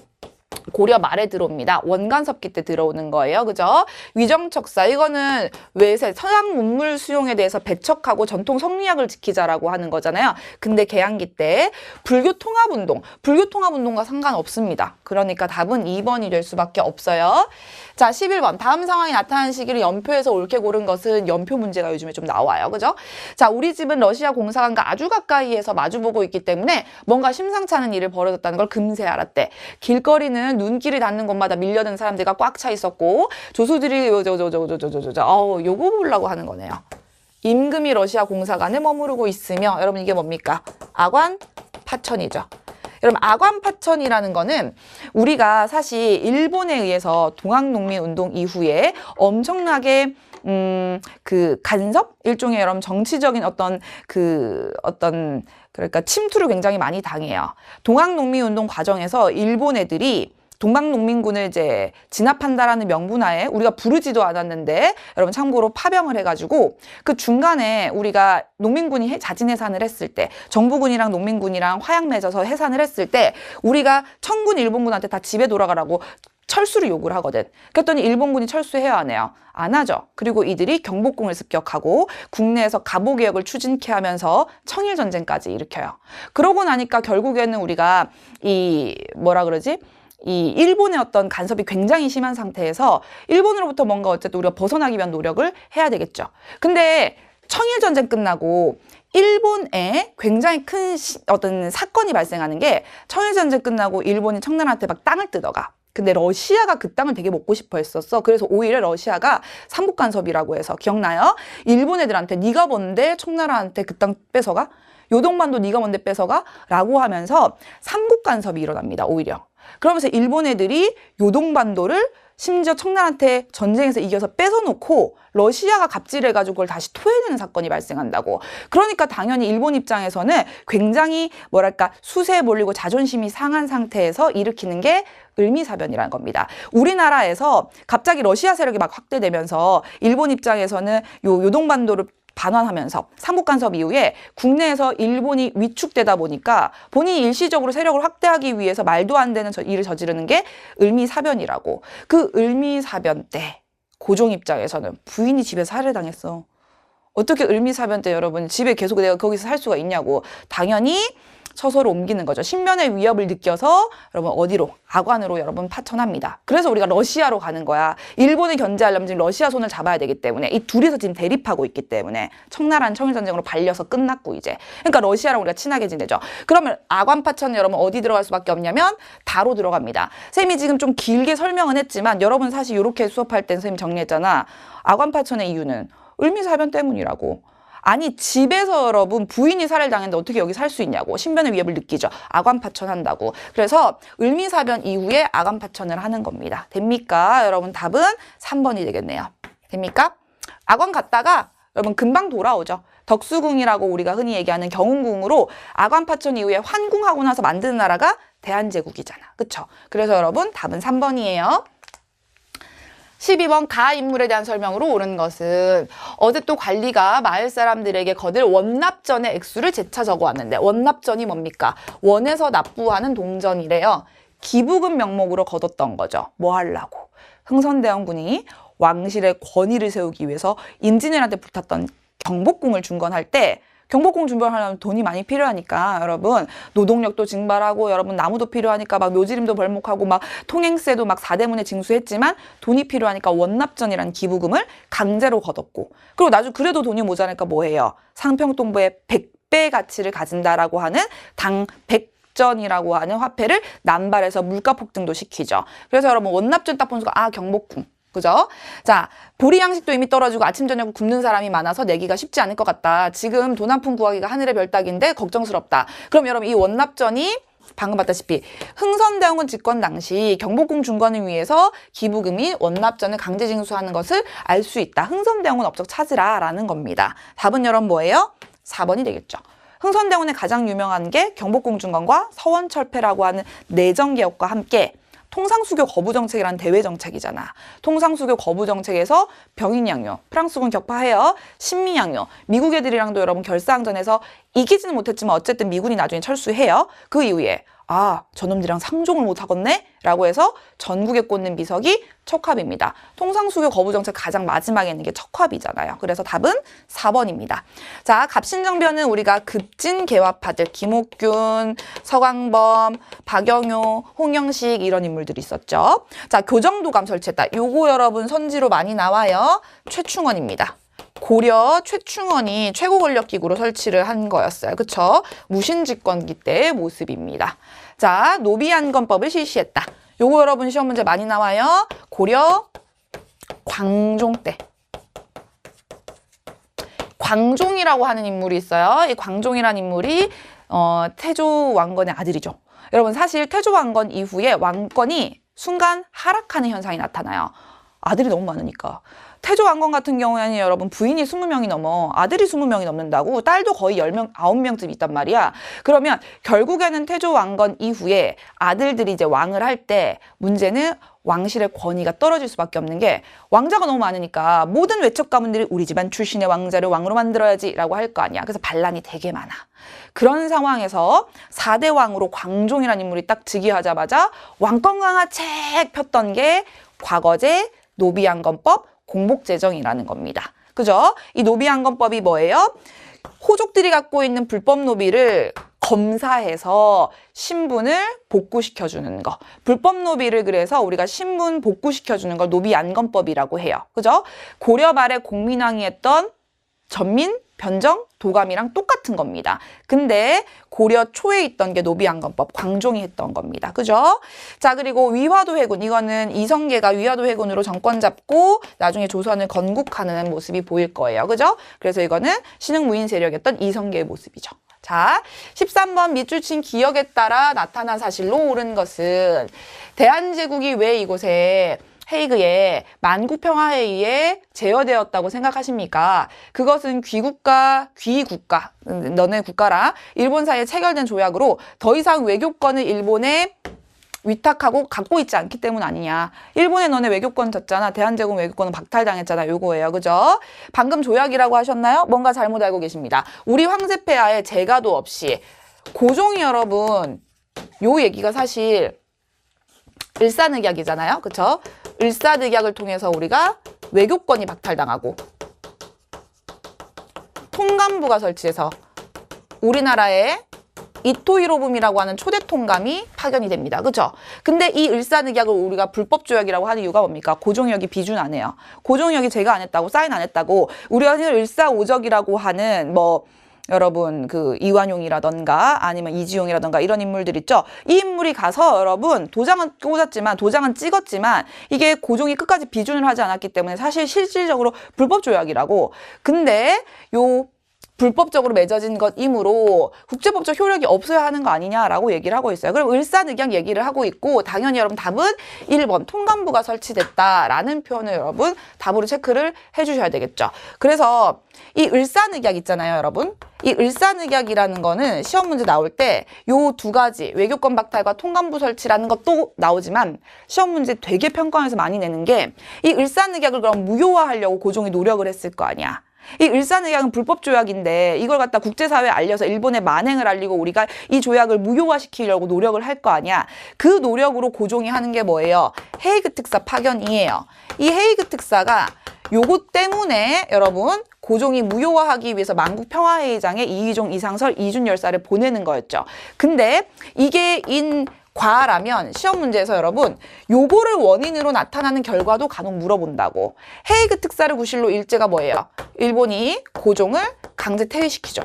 고려 말에 들어옵니다. 원간섭기 때 들어오는 거예요. 그죠? 위정척사 이거는 외세 서양 문물 수용에 대해서 배척하고 전통 성리학을 지키자라고 하는 거잖아요. 근데 개항기 때 불교 통합운동과 상관없습니다. 그러니까 답은 2번이 될 수밖에 없어요. 자, 11번. 다음 상황이 나타나는 시기를 연표에서 옳게 고른 것은 연표 문제가 요즘에 좀 나와요. 그죠? 자, 우리 집은 러시아 공사관과 아주 가까이에서 마주보고 있기 때문에 뭔가 심상치 않은 일을 벌어졌다는 걸 금세 알았대. 길거리는 눈길이 닿는 곳마다 밀려든 사람들과 꽉 차 있었고 조수들이 요거 보려고 하는 거네요. 임금이 러시아 공사관에 머무르고 있으며 여러분 이게 뭡니까? 아관 파천이죠. 여러분 아관 파천이라는 거는 우리가 사실 일본에 의해서 동학농민운동 이후에 엄청나게 그 간섭 일종의 여러분 정치적인 그러니까 침투를 굉장히 많이 당해요. 동학농민운동 과정에서 일본 애들이 동방농민군을 이제 진압한다라는 명분하에 우리가 부르지도 않았는데 여러분 참고로 파병을 해가지고 그 중간에 우리가 농민군이 자진 해산을 했을 때 정부군이랑 농민군이랑 화약 맺어서 해산을 했을 때 우리가 청군 일본군한테 다 집에 돌아가라고 철수를 요구를 하거든. 그랬더니 일본군이 철수해야 하네요. 안 하죠. 그리고 이들이 경복궁을 습격하고 국내에서 갑오개혁을 추진케 하면서 청일전쟁까지 일으켜요. 그러고 나니까 결국에는 우리가 이 일본의 어떤 간섭이 굉장히 심한 상태에서 일본으로부터 뭔가 어쨌든 우리가 벗어나기 위한 노력을 해야 되겠죠. 근데 청일전쟁 끝나고 일본에 굉장히 큰 어떤 사건이 발생하는 게 청일전쟁 끝나고 일본이 청나라한테 막 땅을 뜯어가. 근데 러시아가 그 땅을 되게 먹고 싶어 했었어. 그래서 오히려 러시아가 삼국간섭이라고 해서 기억나요? 일본 애들한테 네가 뭔데 청나라한테 그 땅 뺏어가? 요동반도 네가 뭔데 뺏어가? 라고 하면서 삼국간섭이 일어납니다. 오히려. 그러면서 일본 애들이 요동반도를 심지어 청나라한테 전쟁에서 이겨서 뺏어놓고 러시아가 갑질해가지고 그걸 다시 토해내는 사건이 발생한다고. 그러니까 당연히 일본 입장에서는 굉장히 뭐랄까 수세에 몰리고 자존심이 상한 상태에서 일으키는 게 을미사변이라는 겁니다. 우리나라에서 갑자기 러시아 세력이 막 확대되면서 일본 입장에서는 요동반도를 반환하면서 삼국간섭 이후에 국내에서 일본이 위축되다 보니까 본인이 일시적으로 세력을 확대하기 위해서 말도 안 되는 일을 저지르는 게 을미사변이라고. 그 을미사변 때 고종 입장에서는 부인이 집에서 살해당했어. 어떻게 을미사변 때 여러분 집에 계속 내가 거기서 살 수가 있냐고. 당연히 처소로 옮기는 거죠. 신변의 위협을 느껴서 여러분 어디로? 악관으로 여러분 파천합니다. 그래서 우리가 러시아로 가는 거야. 일본을 견제하려면 지금 러시아 손을 잡아야 되기 때문에 이 둘이서 지금 대립하고 있기 때문에 청나라는 청일전쟁으로 발려서 끝났고 이제. 그러니까 러시아랑 우리가 친하게 지내죠. 그러면 악관 파천은 여러분 어디 들어갈 수밖에 없냐면 다로 들어갑니다. 쌤이 지금 좀 길게 설명은 했지만 여러분 사실 이렇게 수업할 땐 쌤이 정리했잖아. 악관 파천의 이유는 을미사변 때문이라고. 아니 집에서 여러분 부인이 살해를 당했는데 어떻게 여기 살 수 있냐고. 신변의 위협을 느끼죠. 아관파천한다고. 그래서 을미사변 이후에 아관파천을 하는 겁니다. 됩니까? 여러분 답은 3번이 되겠네요. 됩니까? 아관 갔다가 여러분 금방 돌아오죠. 덕수궁이라고 우리가 흔히 얘기하는 경운궁으로 아관파천 이후에 환궁하고 나서 만드는 나라가 대한제국이잖아. 그쵸? 그래서 여러분 답은 3번이에요. 12번 가 인물에 대한 설명으로 옳은 것은 어제 또 관리가 마을 사람들에게 거둘 원납전의 액수를 재차 적어왔는데 원납전이 뭡니까? 원에서 납부하는 동전이래요. 기부금 명목으로 거뒀던 거죠. 뭐 하려고? 흥선대원군이 왕실의 권위를 세우기 위해서 임진왜란때 붙었던 경복궁을 중건할 때 경복궁 준비하려면 돈이 많이 필요하니까 여러분 노동력도 증발하고 여러분 나무도 필요하니까 막 묘지림도 벌목하고 막 통행세도 막 사대문에 징수했지만 돈이 필요하니까 원납전이라는 기부금을 강제로 거뒀고 그리고 나중에 그래도 돈이 모자라니까 뭐 해요? 상평동부의 100배 가치를 가진다라고 하는 당 100전이라고 하는 화폐를 남발해서 물가 폭등도 시키죠. 그래서 여러분 원납전 딱 보면서 아 경복궁 그죠? 자, 보리 양식도 이미 떨어지고 아침 저녁 굶는 사람이 많아서 내기가 쉽지 않을 것 같다. 지금 돈 한 푼 구하기가 하늘의 별 따기인데 걱정스럽다. 그럼 여러분 이 원납전이 방금 봤다시피 흥선대원군 집권 당시 경복궁 중건을 위해서 기부금이 원납전을 강제 징수하는 것을 알 수 있다. 흥선대원군 업적 찾으라 라는 겁니다. 답은 여러분 뭐예요? 4번이 되겠죠. 흥선대원군의 가장 유명한 게 경복궁 중건과 서원철폐라고 하는 내정개혁과 함께 통상수교 거부정책이라는 대외정책이잖아. 통상수교 거부정책에서 병인양요, 프랑스군 격파해요. 신미양요, 미국 애들이랑도 여러분 결사항전에서 이기지는 못했지만 어쨌든 미군이 나중에 철수해요. 그 이후에 아 저놈들이랑 상종을 못하겠네? 라고 해서 전국에 꽂는 비석이 척합입니다. 통상수교 거부정책 가장 마지막에 있는 게 척합이잖아요. 그래서 답은 4번입니다. 자, 갑신정변은 우리가 급진개화파들 김옥균, 서광범, 박영효, 홍영식 이런 인물들이 있었죠. 자, 교정도감 설치했다. 요거 여러분 선지로 많이 나와요. 최충원입니다. 고려 최충원이 최고 권력기구로 설치를 한 거였어요. 그쵸? 무신집권기 때의 모습입니다. 자, 노비안건법을 실시했다. 요거 여러분 시험 문제 많이 나와요. 고려 광종 때. 광종이라고 하는 인물이 있어요. 이 광종이라는 인물이 태조 왕건의 아들이죠. 여러분 사실 태조 왕건 이후에 왕권이 순간 하락하는 현상이 나타나요. 아들이 너무 많으니까. 태조 왕건 같은 경우에는 여러분 부인이 20명이 넘어 아들이 20명이 넘는다고 딸도 거의 10명, 9명쯤 있단 말이야. 그러면 결국에는 태조 왕건 이후에 아들들이 이제 왕을 할 때 문제는 왕실의 권위가 떨어질 수밖에 없는 게 왕자가 너무 많으니까 모든 외척 가문들이 우리 집안 출신의 왕자를 왕으로 만들어야지 라고 할 거 아니야. 그래서 반란이 되게 많아. 그런 상황에서 4대 왕으로 광종이라는 인물이 딱 즉위하자마자 왕권 강화책 폈던 게 과거제 노비안건법 공복제정이라는 겁니다. 그죠? 이 노비안건법이 뭐예요? 호족들이 갖고 있는 불법 노비를 검사해서 신분을 복구시켜주는 거. 불법 노비를 그래서 우리가 신분 복구시켜주는 걸 노비안건법이라고 해요. 그죠? 고려 말에 공민왕이 했던 전민, 변정, 도감이랑 똑같은 겁니다. 근데 고려 초에 있던 게 노비안건법, 광종이 했던 겁니다. 그죠? 자, 그리고 위화도 해군. 이거는 이성계가 위화도 해군으로 정권 잡고 나중에 조선을 건국하는 모습이 보일 거예요. 그죠? 그래서 이거는 신흥무인 세력이었던 이성계의 모습이죠. 자, 13번 밑줄 친 기역에 따라 나타난 사실로 옳은 것은 대한제국이 왜 이곳에 헤이그에 만국평화회의에 제어되었다고 생각하십니까? 그것은 귀국가, 너네 국가랑 일본 사이에 체결된 조약으로 더 이상 외교권을 일본에 위탁하고 갖고 있지 않기 때문 아니냐. 일본에 너네 외교권 줬잖아. 대한제국 외교권은 박탈당했잖아. 요거예요. 그죠? 방금 조약이라고 하셨나요? 뭔가 잘못 알고 계십니다. 우리 황제폐하에 재가도 없이 고종이 여러분 요 얘기가 사실 을사늑약이잖아요. 그쵸? 을사늑약을 통해서 우리가 외교권이 박탈당하고 통감부가 설치해서 우리나라에 이토 히로부미라고 하는 초대 통감이 파견이 됩니다. 그죠? 근데 이 을사늑약을 우리가 불법 조약이라고 하는 이유가 뭡니까? 고종이 여기 비준 안 해요. 고종이 여기 제가 안 했다고, 사인 안 했다고. 우리가 을사오적이라고 하는 여러분 그 이완용이라던가 아니면 이지용이라던가 이런 인물들 있죠. 이 인물이 가서 여러분 도장은 꽂았지만 도장은 찍었지만 이게 고종이 끝까지 비준을 하지 않았기 때문에 사실 실질적으로 불법 조약이라고. 근데 요 불법적으로 맺어진 것이므로 국제법적 효력이 없어야 하는 거 아니냐라고 얘기를 하고 있어요. 그럼 을사늑약 얘기를 하고 있고 당연히 여러분 답은 1번 통감부가 설치됐다라는 표현을 여러분 답으로 체크를 해주셔야 되겠죠. 그래서 이 을사늑약 있잖아요, 여러분. 이 을사늑약이라는 거는 시험 문제 나올 때 요 두 가지 외교권 박탈과 통감부 설치라는 것도 나오지만 시험 문제 되게 평가원에서 많이 내는 게 이 을사늑약을 그럼 무효화하려고 고종이 노력을 했을 거 아니야. 이 을사늑약은 불법 조약인데 이걸 갖다 국제사회에 알려서 일본에 만행을 알리고 우리가 이 조약을 무효화시키려고 노력을 할 거 아니야. 그 노력으로 고종이 하는 게 뭐예요? 헤이그 특사 파견이에요. 이 헤이그 특사가 요것 때문에 여러분 고종이 무효화하기 위해서 만국평화회의장에 이휘종, 이상설, 이준열사를 보내는 거였죠. 근데 이게 과라면 시험 문제에서 여러분 요거를 원인으로 나타나는 결과도 간혹 물어본다고. 헤이그 특사를 구실로 일제가 뭐예요? 일본이 고종을 강제 퇴위시키죠.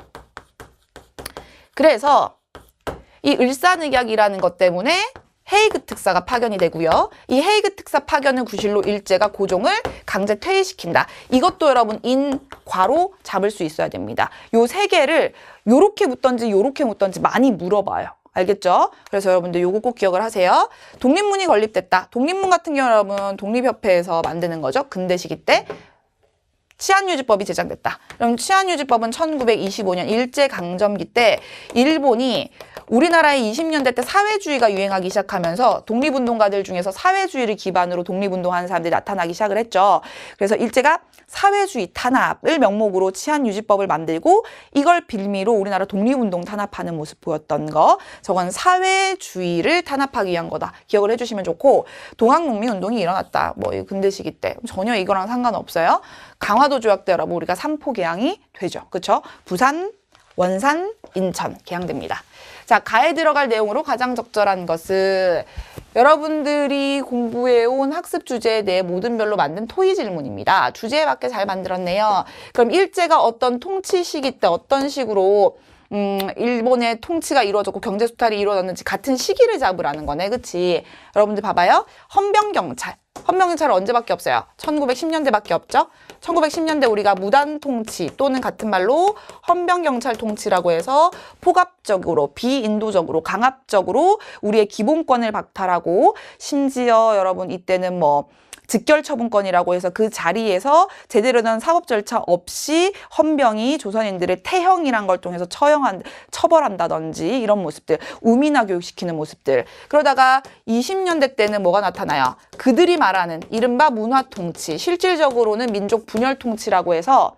그래서 이 을사늑약이라는 것 때문에 헤이그 특사가 파견이 되고요. 이 헤이그 특사 파견을 구실로 일제가 고종을 강제 퇴위시킨다. 이것도 여러분 인과로 잡을 수 있어야 됩니다. 요 세 개를 요렇게 묻던지 요렇게 묻던지 많이 물어봐요. 알겠죠? 그래서 여러분들 요거 꼭 기억을 하세요. 독립문이 건립됐다. 독립문 같은 경우 여러분 독립협회에서 만드는 거죠. 근대 시기 때 치안유지법이 제정됐다. 그럼 치안유지법은 1925년 일제강점기 때 일본이 우리나라의 20년대 때 사회주의가 유행하기 시작하면서 독립운동가들 중에서 사회주의를 기반으로 독립운동하는 사람들이 나타나기 시작을 했죠. 그래서 일제가 사회주의 탄압을 명목으로 치안유지법을 만들고 이걸 빌미로 우리나라 독립운동 탄압하는 모습 보였던 거. 저건 사회주의를 탄압하기 위한 거다. 기억을 해주시면 좋고 동학농민운동이 일어났다. 근대 시기 때. 전혀 이거랑 상관없어요. 강화도 조약 때 여러분 우리가 삼포 개항이 되죠. 그렇죠? 부산, 원산, 인천 개항됩니다. 자, 가에 들어갈 내용으로 가장 적절한 것은 여러분들이 공부해온 학습 주제에 대해 모든 별로 만든 토의 질문입니다. 주제에 맞게 잘 만들었네요. 그럼 일제가 어떤 통치 시기 때 어떤 식으로 일본의 통치가 이루어졌고 경제 수탈이 이루어졌는지 같은 시기를 잡으라는 거네. 그치? 여러분들 봐봐요. 헌병경찰. 헌병경찰은 언제밖에 없어요? 1910년대밖에 없죠? 1910년대 우리가 무단 통치 또는 같은 말로 헌병경찰 통치라고 해서 포갑적으로 비인도적으로 강압적으로 우리의 기본권을 박탈하고 심지어 여러분 이때는 직결처분권이라고 해서 그 자리에서 제대로 된 사법 절차 없이 헌병이 조선인들을 태형이란 걸 통해서 처벌한다든지 이런 모습들, 우민화 교육시키는 모습들. 그러다가 20년대 때는 뭐가 나타나요? 그들이 말하는 이른바 문화통치, 실질적으로는 민족 분열통치라고 해서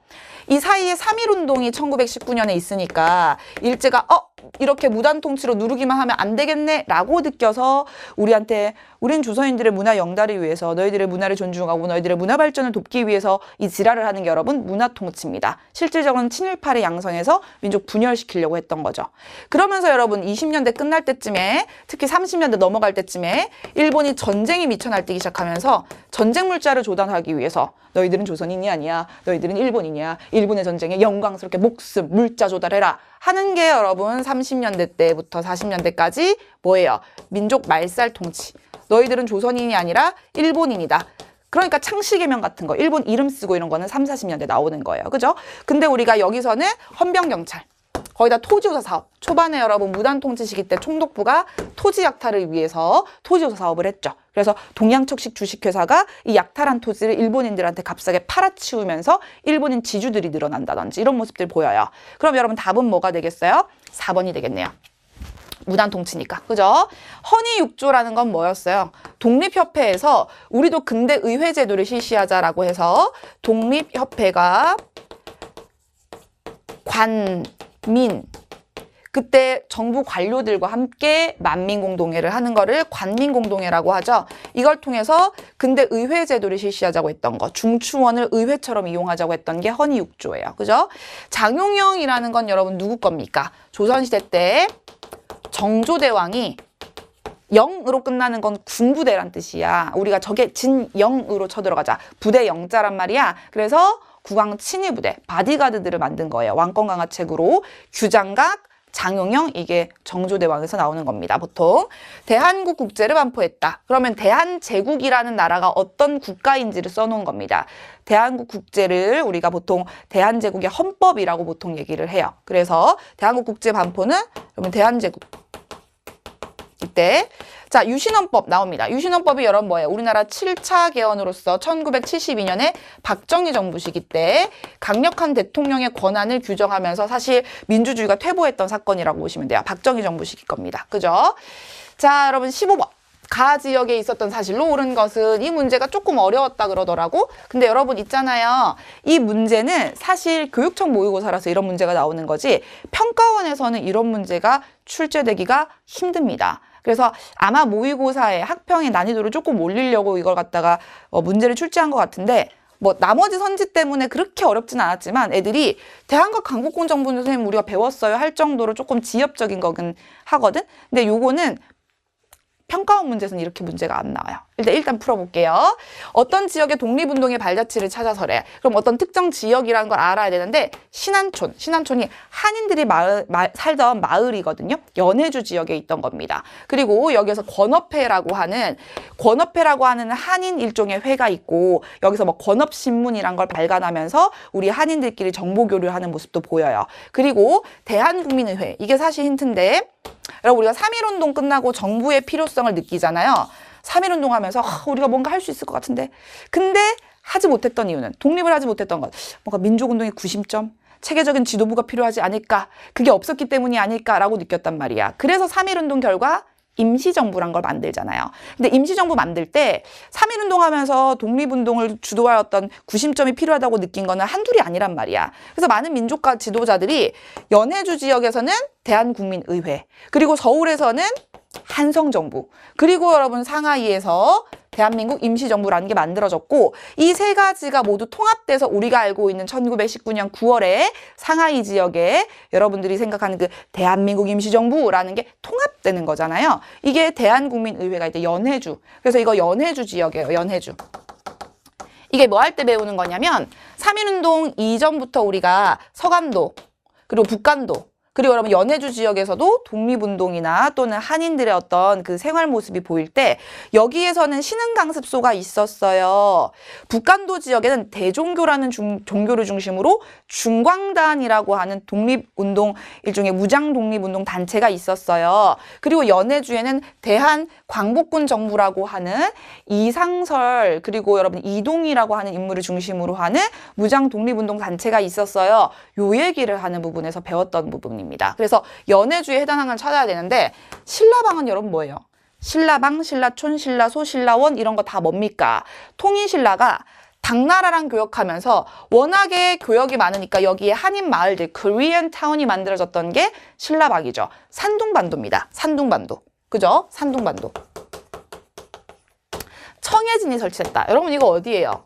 이 사이에 3.1운동이 1919년에 있으니까 일제가 이렇게 무단통치로 누르기만 하면 안 되겠네 라고 느껴서 우리한테 우린 조선인들의 문화 영달을 위해서 너희들의 문화를 존중하고 너희들의 문화 발전을 돕기 위해서 이 지랄을 하는 게 여러분 문화통치입니다. 실질적으로는 친일파를 양성해서 민족 분열시키려고 했던 거죠. 그러면서 여러분 20년대 끝날 때쯤에 특히 30년대 넘어갈 때쯤에 일본이 전쟁이 미쳐 날뛰기 시작하면서 전쟁 물자를 조달하기 위해서 너희들은 조선인이 아니야. 너희들은 일본이냐. 일본의 전쟁에 영광스럽게 목숨, 물자 조달해라. 하는 게 여러분 30년대 때부터 40년대까지 뭐예요? 민족 말살 통치. 너희들은 조선인이 아니라 일본인이다. 그러니까 창씨개명 같은 거, 일본 이름 쓰고 이런 거는 3, 40년대 나오는 거예요. 그죠? 근데 우리가 여기서는 헌병경찰, 거기다 토지조사 사업. 초반에 여러분 무단통치 시기 때 총독부가 토지 약탈을 위해서 토지조사 사업을 했죠. 그래서 동양척식 주식회사가 이 약탈한 토지를 일본인들한테 값싸게 팔아치우면서 일본인 지주들이 늘어난다든지 이런 모습들 보여요. 그럼 여러분 답은 뭐가 되겠어요? 4번이 되겠네요. 무단통치니까. 그죠? 헌의육조라는 건 뭐였어요? 독립협회에서 우리도 근대 의회제도를 실시하자라고 해서 독립협회가 관민, 그때 정부 관료들과 함께 만민공동회를 하는 거를 관민공동회라고 하죠. 이걸 통해서 근대 의회제도를 실시하자고 했던 거, 중추원을 의회처럼 이용하자고 했던 게 헌의육조예요. 그죠? 장용영이라는 건 여러분 누구 겁니까? 조선시대 때 정조대왕이 영으로 끝나는 건 군부대란 뜻이야. 우리가 저게 진영으로 쳐들어가자. 부대 영자란 말이야. 그래서 국왕 친위부대, 바디가드들을 만든 거예요. 왕권 강화책으로 규장각, 장용영, 이게 정조대왕에서 나오는 겁니다. 보통 대한국 국제를 반포했다. 그러면 대한제국이라는 나라가 어떤 국가인지를 써놓은 겁니다. 대한국 국제를 우리가 보통 대한제국의 헌법이라고 보통 얘기를 해요. 그래서 대한국 국제 반포는 그러면 대한제국. 이때 자, 유신헌법 나옵니다. 유신헌법이 여러분 뭐예요? 우리나라 7차 개헌으로서 1972년에 박정희 정부 시기 때 강력한 대통령의 권한을 규정하면서 사실 민주주의가 퇴보했던 사건이라고 보시면 돼요. 박정희 정부 시기 겁니다. 그죠? 자, 여러분 15번. 가 지역에 있었던 사실로 옳은 것은 이 문제가 조금 어려웠다 그러더라고. 근데 여러분 있잖아요. 이 문제는 사실 교육청 모의고사라서 이런 문제가 나오는 거지 평가원에서는 이런 문제가 출제되기가 힘듭니다. 그래서 아마 모의고사의 학평의 난이도를 조금 올리려고 이걸 갖다가 문제를 출제한 것 같은데 뭐 나머지 선지 때문에 그렇게 어렵진 않았지만 애들이 대한과 강국권 정부 선생님 우리가 배웠어요 할 정도로 조금 지엽적인 거긴 하거든. 근데 요거는 평가원 문제에서는 이렇게 문제가 안 나와요. 일단 풀어볼게요. 어떤 지역의 독립운동의 발자취를 찾아서래. 그럼 어떤 특정 지역이라는 걸 알아야 되는데 신안촌이 한인들이 살던 마을이거든요. 연해주 지역에 있던 겁니다. 그리고 여기서 권업회라고 하는 한인 일종의 회가 있고 여기서 뭐 권업신문이란 걸 발간하면서 우리 한인들끼리 정보 교류하는 모습도 보여요. 그리고 대한국민의회, 이게 사실 힌트인데 여러분 우리가 3.1운동 끝나고 정부의 필요성을 느끼잖아요. 3.1운동 하면서 우리가 뭔가 할 수 있을 것 같은데 근데 하지 못했던 이유는 독립을 하지 못했던 것 뭔가 민족운동의 구심점 체계적인 지도부가 필요하지 않을까 그게 없었기 때문이 아닐까라고 느꼈단 말이야. 그래서 3.1운동 결과 임시정부란 걸 만들잖아요. 근데 임시정부 만들 때 3.1운동 하면서 독립운동을 주도할 어떤 구심점이 필요하다고 느낀 거는 한둘이 아니란 말이야. 그래서 많은 민족가 지도자들이 연해주 지역에서는 대한국민의회, 그리고 서울에서는 한성정부, 그리고 여러분 상하이에서 대한민국 임시정부라는 게 만들어졌고 이 세 가지가 모두 통합돼서 우리가 알고 있는 1919년 9월에 상하이 지역에 여러분들이 생각하는 그 대한민국 임시정부라는 게 통합되는 거잖아요. 이게 대한국민의회가 이제 연해주. 그래서 이거 연해주 지역이에요. 연해주. 이게 뭐 할 때 배우는 거냐면 3.1운동 이전부터 우리가 서간도 그리고 북간도 그리고 여러분 연해주 지역에서도 독립운동이나 또는 한인들의 어떤 그 생활 모습이 보일 때 여기에서는 신흥강습소가 있었어요. 북간도 지역에는 대종교라는 종교를 중심으로 중광단이라고 하는 독립운동 일종의 무장 독립운동 단체가 있었어요. 그리고 연해주에는 대한광복군 정부라고 하는 이상설 그리고 여러분 이동이라고 하는 인물을 중심으로 하는 무장 독립운동 단체가 있었어요. 요 얘기를 하는 부분에서 배웠던 부분입니다. 그래서 연해주에 해당하는 걸 찾아야 되는데 신라방은 여러분 뭐예요? 신라방, 신라촌, 신라소, 신라원 이런 거 다 뭡니까? 통일신라가 당나라랑 교역하면서 워낙에 교역이 많으니까 여기에 한인 마을들, Korean 타운이 만들어졌던 게 신라박이죠. 산둥반도입니다. 산둥반도. 그죠? 산둥반도. 청해진이 설치됐다. 여러분 이거 어디예요?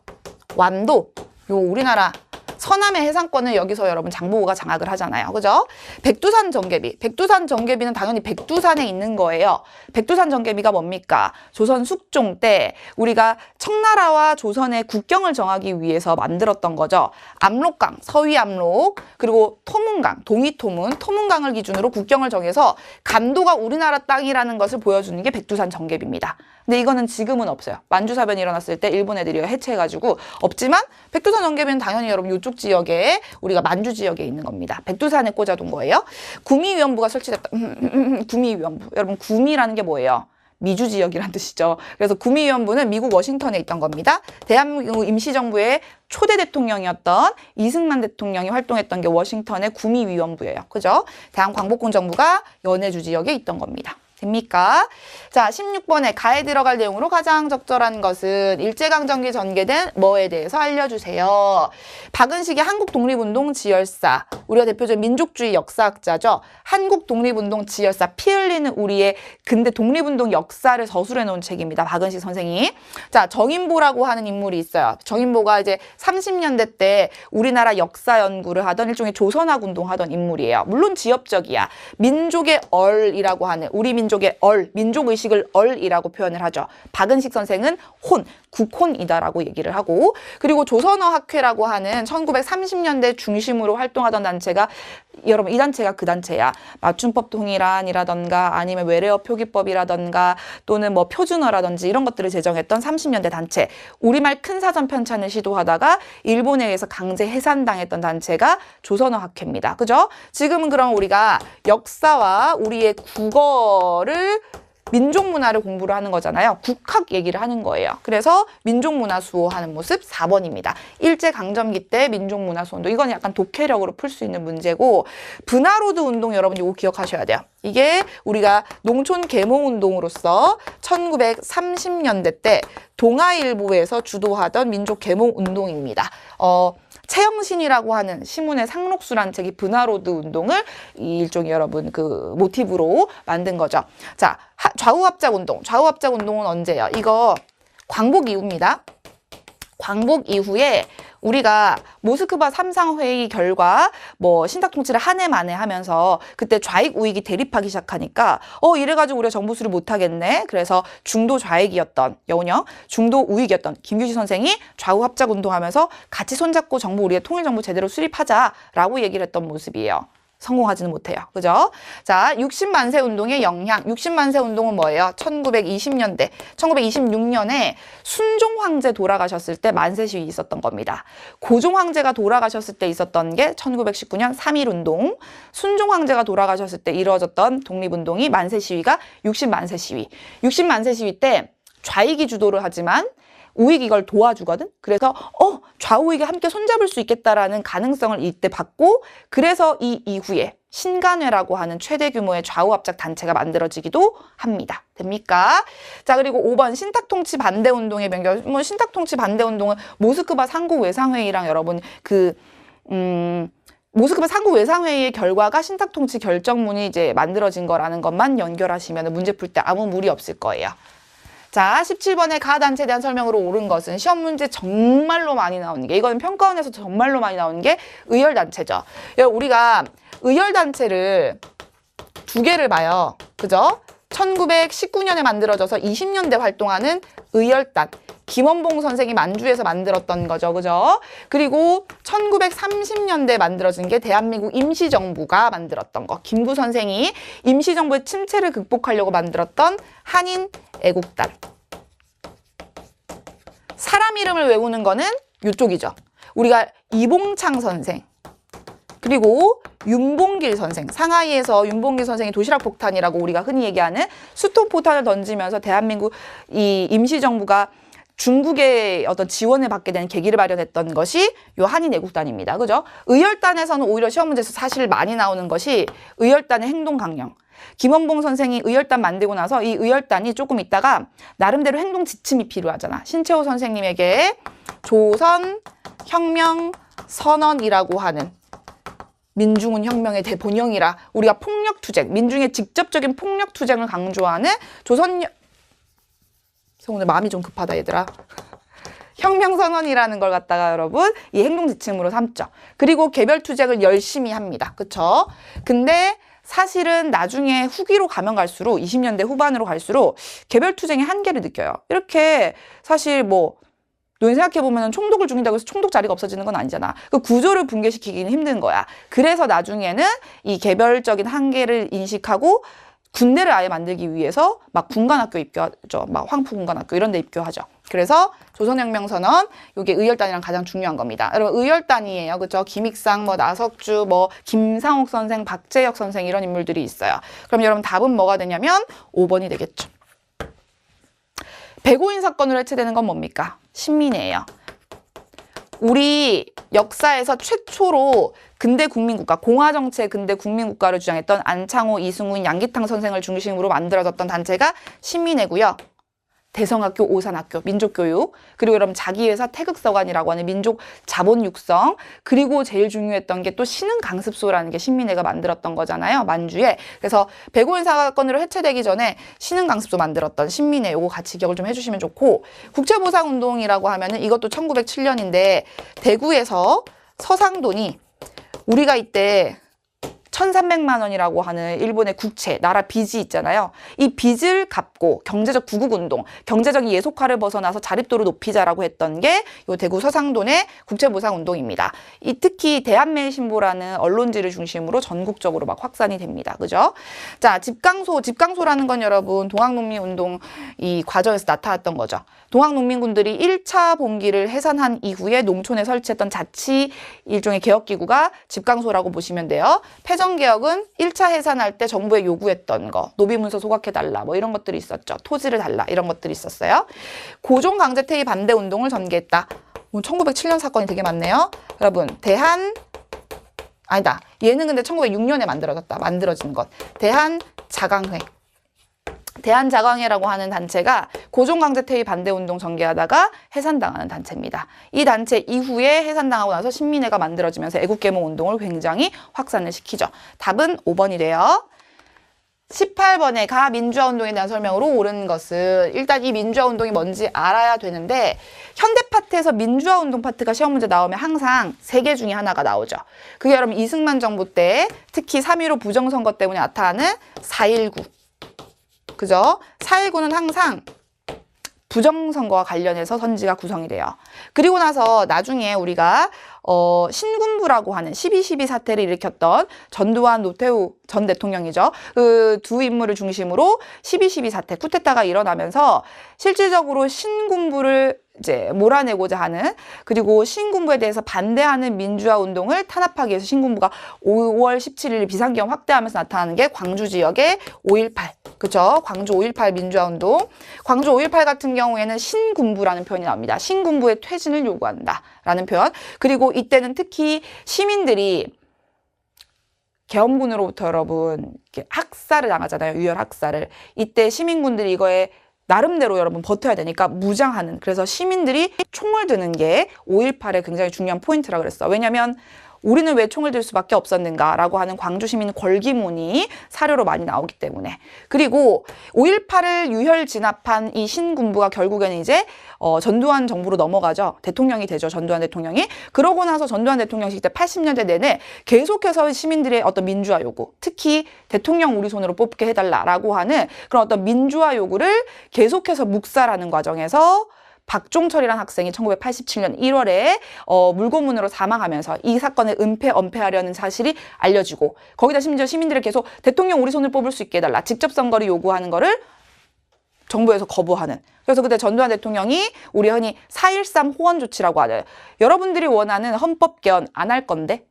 완도. 요 우리나라 서남의 해상권을 여기서 여러분 장보고가 장악을 하잖아요. 그죠? 백두산 정개비. 백두산 정개비는 당연히 백두산에 있는 거예요. 백두산 정개비가 뭡니까? 조선 숙종 때 우리가 청나라와 조선의 국경을 정하기 위해서 만들었던 거죠. 압록강, 서위압록, 그리고 토문강, 동이토문, 토문강을 기준으로 국경을 정해서 간도가 우리나라 땅이라는 것을 보여주는 게 백두산 정개비입니다. 근데 이거는 지금은 없어요. 만주사변이 일어났을 때 일본 애들이 해체해가지고 없지만 백두산 정개비는 당연히 여러분 이쪽 지역에 우리가 만주 지역에 있는 겁니다. 백두산에 꽂아둔 거예요. 구미위원부가 설치됐다. 구미위원부. 여러분 구미라는 게 뭐예요? 미주 지역이란 뜻이죠. 그래서 구미위원부는 미국 워싱턴에 있던 겁니다. 대한민국 임시정부의 초대 대통령이었던 이승만 대통령이 활동했던 게 워싱턴의 구미위원부예요. 그죠? 대한광복군 정부가 연해주 지역에 있던 겁니다. 됩니까? 자, 16번에 가에 들어갈 내용으로 가장 적절한 것은 일제강점기 전개된 뭐에 대해서 알려주세요. 박은식의 한국독립운동 지열사, 우리가 대표적인 민족주의 역사학자죠. 한국독립운동 지열사, 피 흘리는 우리의 근대 독립운동 역사를 서술해 놓은 책입니다. 박은식 선생이. 자, 정인보라고 하는 인물이 있어요. 정인보가 이제 30년대 때 우리나라 역사 연구를 하던 일종의 조선학 운동하던 인물이에요. 물론 지엽적이야. 민족의 얼이라고 하는 우리 민족의 얼, 민족의식을 얼이라고 표현을 하죠. 박은식 선생은 혼, 국혼이다라고 얘기를 하고, 그리고 조선어학회라고 하는 1930년대 중심으로 활동하던 단체가, 여러분 이 단체가 그 단체야. 맞춤법 통일안이라던가 아니면 외래어 표기법이라던가 또는 뭐 표준어라든지 이런 것들을 제정했던 30년대 단체. 우리말 큰 사전 편찬을 시도하다가 일본에 의해서 강제 해산당했던 단체가 조선어학회입니다. 그죠? 지금은 그럼 우리가 역사와 우리의 국어를 민족 문화를 공부를 하는 거잖아요. 국학 얘기를 하는 거예요. 그래서 민족 문화 수호하는 모습 4번입니다. 일제강점기 때 민족 문화 수호 운동. 이건 약간 독해력으로 풀 수 있는 문제고, 분화로드 운동 여러분 이거 기억하셔야 돼요. 이게 우리가 농촌 계몽 운동으로서 1930년대 때 동아일보에서 주도하던 민족 계몽 운동입니다. 채영신이라고 하는 시문의 상록수란 책이 분화로드 운동을 이 일종의 여러분 그 모티브로 만든 거죠. 자, 좌우합작 운동. 좌우합작 운동은 언제예요? 이거 광복 이후입니다. 광복 이후에 우리가 모스크바 3상 회의 결과 뭐 신탁 통치를 한 해 만에 하면서 그때 좌익 우익이 대립하기 시작하니까 이래가지고 우리가 정부 수립 못하겠네. 그래서 중도 좌익이었던 여운형 중도 우익이었던 김규식 선생이 좌우 합작 운동하면서 같이 손잡고 정부 우리의 통일정부 제대로 수립하자라고 얘기를 했던 모습이에요. 성공하지는 못해요. 그죠? 자, 60만세 운동의 영향. 60만세 운동은 뭐예요? 1920년대, 1926년에 순종 황제 돌아가셨을 때 만세 시위 있었던 겁니다. 고종 황제가 돌아가셨을 때 있었던 게 1919년 3.1 운동. 순종 황제가 돌아가셨을 때 이루어졌던 독립운동이 만세 시위가 60만세 시위. 60만세 시위 때 좌익이 주도를 하지만 우익이 이걸 도와주거든. 그래서 좌우익이 함께 손잡을 수 있겠다라는 가능성을 이때 받고, 그래서 이 이후에 신간회라고 하는 최대 규모의 좌우합작 단체가 만들어지기도 합니다. 됩니까? 자, 그리고 5번 신탁통치 반대운동의 변경. 뭐 신탁통치 반대운동은 모스크바 상국 외상회의랑 여러분 모스크바 상국 외상회의의 결과가 신탁통치 결정문이 이제 만들어진 거라는 것만 연결하시면 문제 풀 때 아무 무리 없을 거예요. 자, 17번의 가단체에 대한 설명으로 옳은 것은 시험 문제 정말로 많이 나오는 게, 이거는 평가원에서 정말로 많이 나오는 게 의열단체죠. 우리가 의열단체를 두 개를 봐요. 그죠? 1919년에 만들어져서 20년대 활동하는 의열단. 김원봉 선생이 만주에서 만들었던 거죠. 그죠? 그리고 1930년대에 만들어진 게 대한민국 임시정부가 만들었던 거. 김구 선생이 임시정부의 침체를 극복하려고 만들었던 한인 애국단. 사람 이름을 외우는 거는 이쪽이죠. 우리가 이봉창 선생, 그리고 윤봉길 선생, 상하이에서 윤봉길 선생이 도시락 폭탄이라고 우리가 흔히 얘기하는 수통 포탄을 던지면서 대한민국 이 임시정부가 중국의 어떤 지원을 받게 되는 계기를 마련했던 것이 요 한인 애국단입니다. 그죠? 의열단에서는 오히려 시험 문제에서 사실 많이 나오는 것이 의열단의 행동 강령. 김원봉 선생이 의열단 만들고 나서 이 의열단이 조금 있다가 나름대로 행동 지침이 필요하잖아. 신채호 선생님에게 조선혁명선언이라고 하는 민중은 혁명의 대본영이라 우리가 폭력투쟁, 민중의 직접적인 폭력투쟁을 강조하는 오늘 마음이 좀 급하다 얘들아. 혁명선언이라는 걸 갖다가 여러분 이 행동지침으로 삼죠. 그리고 개별투쟁을 열심히 합니다. 그쵸? 근데 사실은 나중에 후기로 가면 갈수록 20년대 후반으로 갈수록 개별투쟁의 한계를 느껴요. 이렇게 사실 뭐 너희 생각해보면 총독을 죽인다고 해서 총독 자리가 없어지는 건 아니잖아. 그 구조를 붕괴시키기는 힘든 거야. 그래서 나중에는 이 개별적인 한계를 인식하고 군대를 아예 만들기 위해서 막 군관학교 입교하죠. 막 황푸군관학교 이런 데 입교하죠. 그래서 조선혁명선언, 이게 의열단이랑 가장 중요한 겁니다. 여러분 의열단이에요. 그죠? 김익상, 뭐 나석주, 뭐 김상옥 선생, 박재혁 선생 이런 인물들이 있어요. 그럼 여러분 답은 뭐가 되냐면 5번이 되겠죠. 백오인 사건으로 해체되는 건 뭡니까? 신민회예요. 우리 역사에서 최초로 근대 국민국가, 공화정치의 근대 국민국가를 주장했던 안창호, 이승훈, 양기탕 선생을 중심으로 만들어졌던 단체가 신민회고요. 대성학교, 오산학교, 민족교육, 그리고 여러분 자기회사 태극서관이라고 하는 민족 자본 육성, 그리고 제일 중요했던 게 또 신흥강습소라는 게 신민회가 만들었던 거잖아요. 만주에. 그래서 백오인 사건으로 해체되기 전에 신흥강습소 만들었던 신민회, 요거 같이 기억을 좀 해주시면 좋고, 국제보상운동이라고 하면은 이것도 1907년인데 대구에서 서상돈이 우리가 이때 1,300만 원이라고 하는 일본의 국채, 나라 빚이 있잖아요. 이 빚을 갚고 경제적 구국운동, 경제적인 예속화를 벗어나서 자립도를 높이자라고 했던 게 이 대구 서상돈의 국채보상운동입니다. 이 특히 대한매일신보라는 언론지를 중심으로 전국적으로 막 확산이 됩니다. 그죠? 자, 집강소라는 건 여러분 동학농민운동 이 과정에서 나타났던 거죠. 동학농민군들이 1차 봉기를 해산한 이후에 농촌에 설치했던 자치 일종의 개혁기구가 집강소라고 보시면 돼요. 패전개혁은 1차 해산할 때 정부에 요구했던 거, 노비문서 소각해달라 뭐 이런 것들이 있었죠. 토지를 달라 이런 것들이 있었어요. 고종강제퇴위 반대운동을 전개했다. 1907년 사건이 되게 많네요. 여러분 아니다. 얘는 근데 1906년에 만들어진 것. 대한자강회. 대한자강회라고 하는 단체가 고종강제퇴위 반대운동 전개하다가 해산당하는 단체입니다. 이 단체 이후에 해산당하고 나서 신민회가 만들어지면서 애국계몽운동을 굉장히 확산을 시키죠. 답은 5번이 돼요. 18번에 가민주화운동에 대한 설명으로 옳은 것은 일단 이 민주화운동이 뭔지 알아야 되는데 현대 파트에서 민주화운동 파트가 시험 문제 나오면 항상 3개 중에 하나가 나오죠. 그게 여러분 이승만 정부 때 특히 3.15 부정선거 때문에 나타나는 4.19 그죠? 4.19는 항상 부정선거와 관련해서 선지가 구성이 돼요. 그리고 나서 나중에 우리가 신군부라고 하는 12.12 사태를 일으켰던 전두환, 노태우 전 대통령이죠. 그 두 인물을 중심으로 12.12 사태, 쿠데타가 일어나면서 실질적으로 신군부를 이제 몰아내고자 하는, 그리고 신군부에 대해서 반대하는 민주화 운동을 탄압하기 위해서 신군부가 5월 17일 비상계엄 확대하면서 나타나는 게 광주 지역의 5.18, 그죠? 광주 5.18 민주화 운동. 광주 5.18 같은 경우에는 신군부라는 표현이 나옵니다. 신군부의 퇴진을 요구한다라는 표현. 그리고 이때는 특히 시민들이 계엄군으로부터 여러분 학살을 당하잖아요. 유혈 학살을. 이때 시민군들이 이거에 나름대로 여러분 버텨야 되니까 무장하는, 그래서 시민들이 총을 드는 게 5.18의 굉장히 중요한 포인트라 그랬어. 왜냐면 우리는 왜 총을 들 수밖에 없었는가라고 하는 광주 시민 권기문이 사료로 많이 나오기 때문에. 그리고 5.18을 유혈 진압한 이 신군부가 결국에는 이제 전두환 정부로 넘어가죠. 대통령이 되죠. 전두환 대통령이. 그러고 나서 전두환 대통령 시기 때 80년대 내내 계속해서 시민들의 어떤 민주화 요구, 특히 대통령 우리 손으로 뽑게 해달라라고 하는 그런 어떤 민주화 요구를 계속해서 묵살하는 과정에서 박종철이라는 학생이 1987년 1월에 물고문으로 사망하면서 이 사건을 은폐하려는 사실이 알려지고, 거기다 심지어 시민들을 계속 대통령 우리 손을 뽑을 수 있게 해달라, 직접 선거를 요구하는 거를 정부에서 거부하는. 그래서 그때 전두환 대통령이 우리 흔히 4.13 호원 조치라고 하는, 여러분들이 원하는 헌법 개헌 안 할 건데,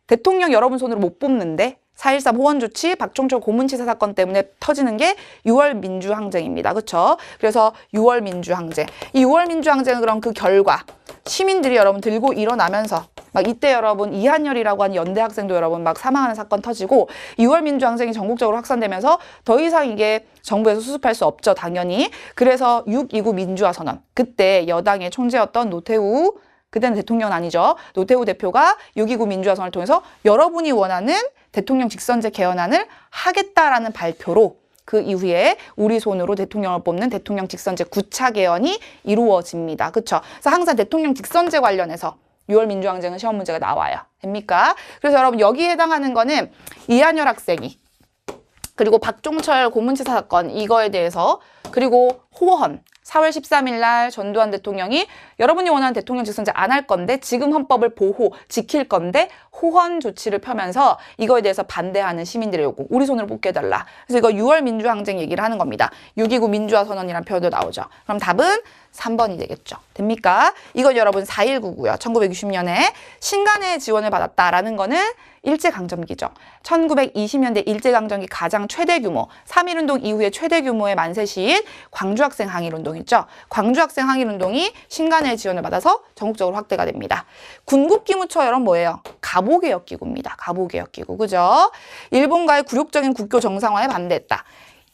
대통령 여러분 손으로 못 뽑는데 4.13 호원 조치, 박종철 고문치사 사건 때문에 터지는 게 6월 민주항쟁입니다. 그렇죠? 그래서 6월 민주항쟁. 이 6월 민주항쟁은 그럼 그 결과 시민들이 여러분 들고 일어나면서 막 이때 여러분 이한열이라고 하는 연대 학생도 여러분 막 사망하는 사건 터지고 6월 민주항쟁이 전국적으로 확산되면서 더 이상 이게 정부에서 수습할 수 없죠, 당연히. 그래서 6.29 민주화 선언, 그때 여당의 총재였던 노태우, 그때는 대통령은 아니죠, 노태우 대표가 6.29 민주화 선언을 통해서 여러분이 원하는 대통령 직선제 개헌안을 하겠다라는 발표로 그 이후에 우리 손으로 대통령을 뽑는 대통령 직선제 9차 개헌이 이루어집니다. 그렇죠? 그래서 항상 대통령 직선제 관련해서 6월 민주항쟁은 시험 문제가 나와요. 됩니까? 그래서 여러분 여기에 해당하는 거는 이한열 학생이, 그리고 박종철 고문치사 사건, 이거에 대해서, 그리고 호헌 4월 13일 날 전두환 대통령이 여러분이 원하는 대통령 직선제 안 할 건데 지금 헌법을 지킬 건데 호헌 조치를 펴면서 이거에 대해서 반대하는 시민들의 요구, 우리 손으로 뽑게 해달라. 그래서 이거 6월 민주항쟁 얘기를 하는 겁니다. 6.29 민주화 선언이라는 표현도 나오죠. 그럼 답은 3번이 되겠죠. 됩니까? 이건 여러분 4.19고요. 1960년에 신간의 지원을 받았다라는 거는 일제강점기죠. 1920년대 일제강점기 가장 최대 규모, 3.1운동 이후에 최대 규모의 만세 시인 광주학생 항일운동 있죠. 광주학생 항일운동이 신간의 지원을 받아서 전국적으로 확대가 됩니다. 군국기무처 여러분 뭐예요? 갑오개혁기구입니다. 갑오개혁기구. 그죠? 일본과의 굴욕적인 국교 정상화에 반대했다.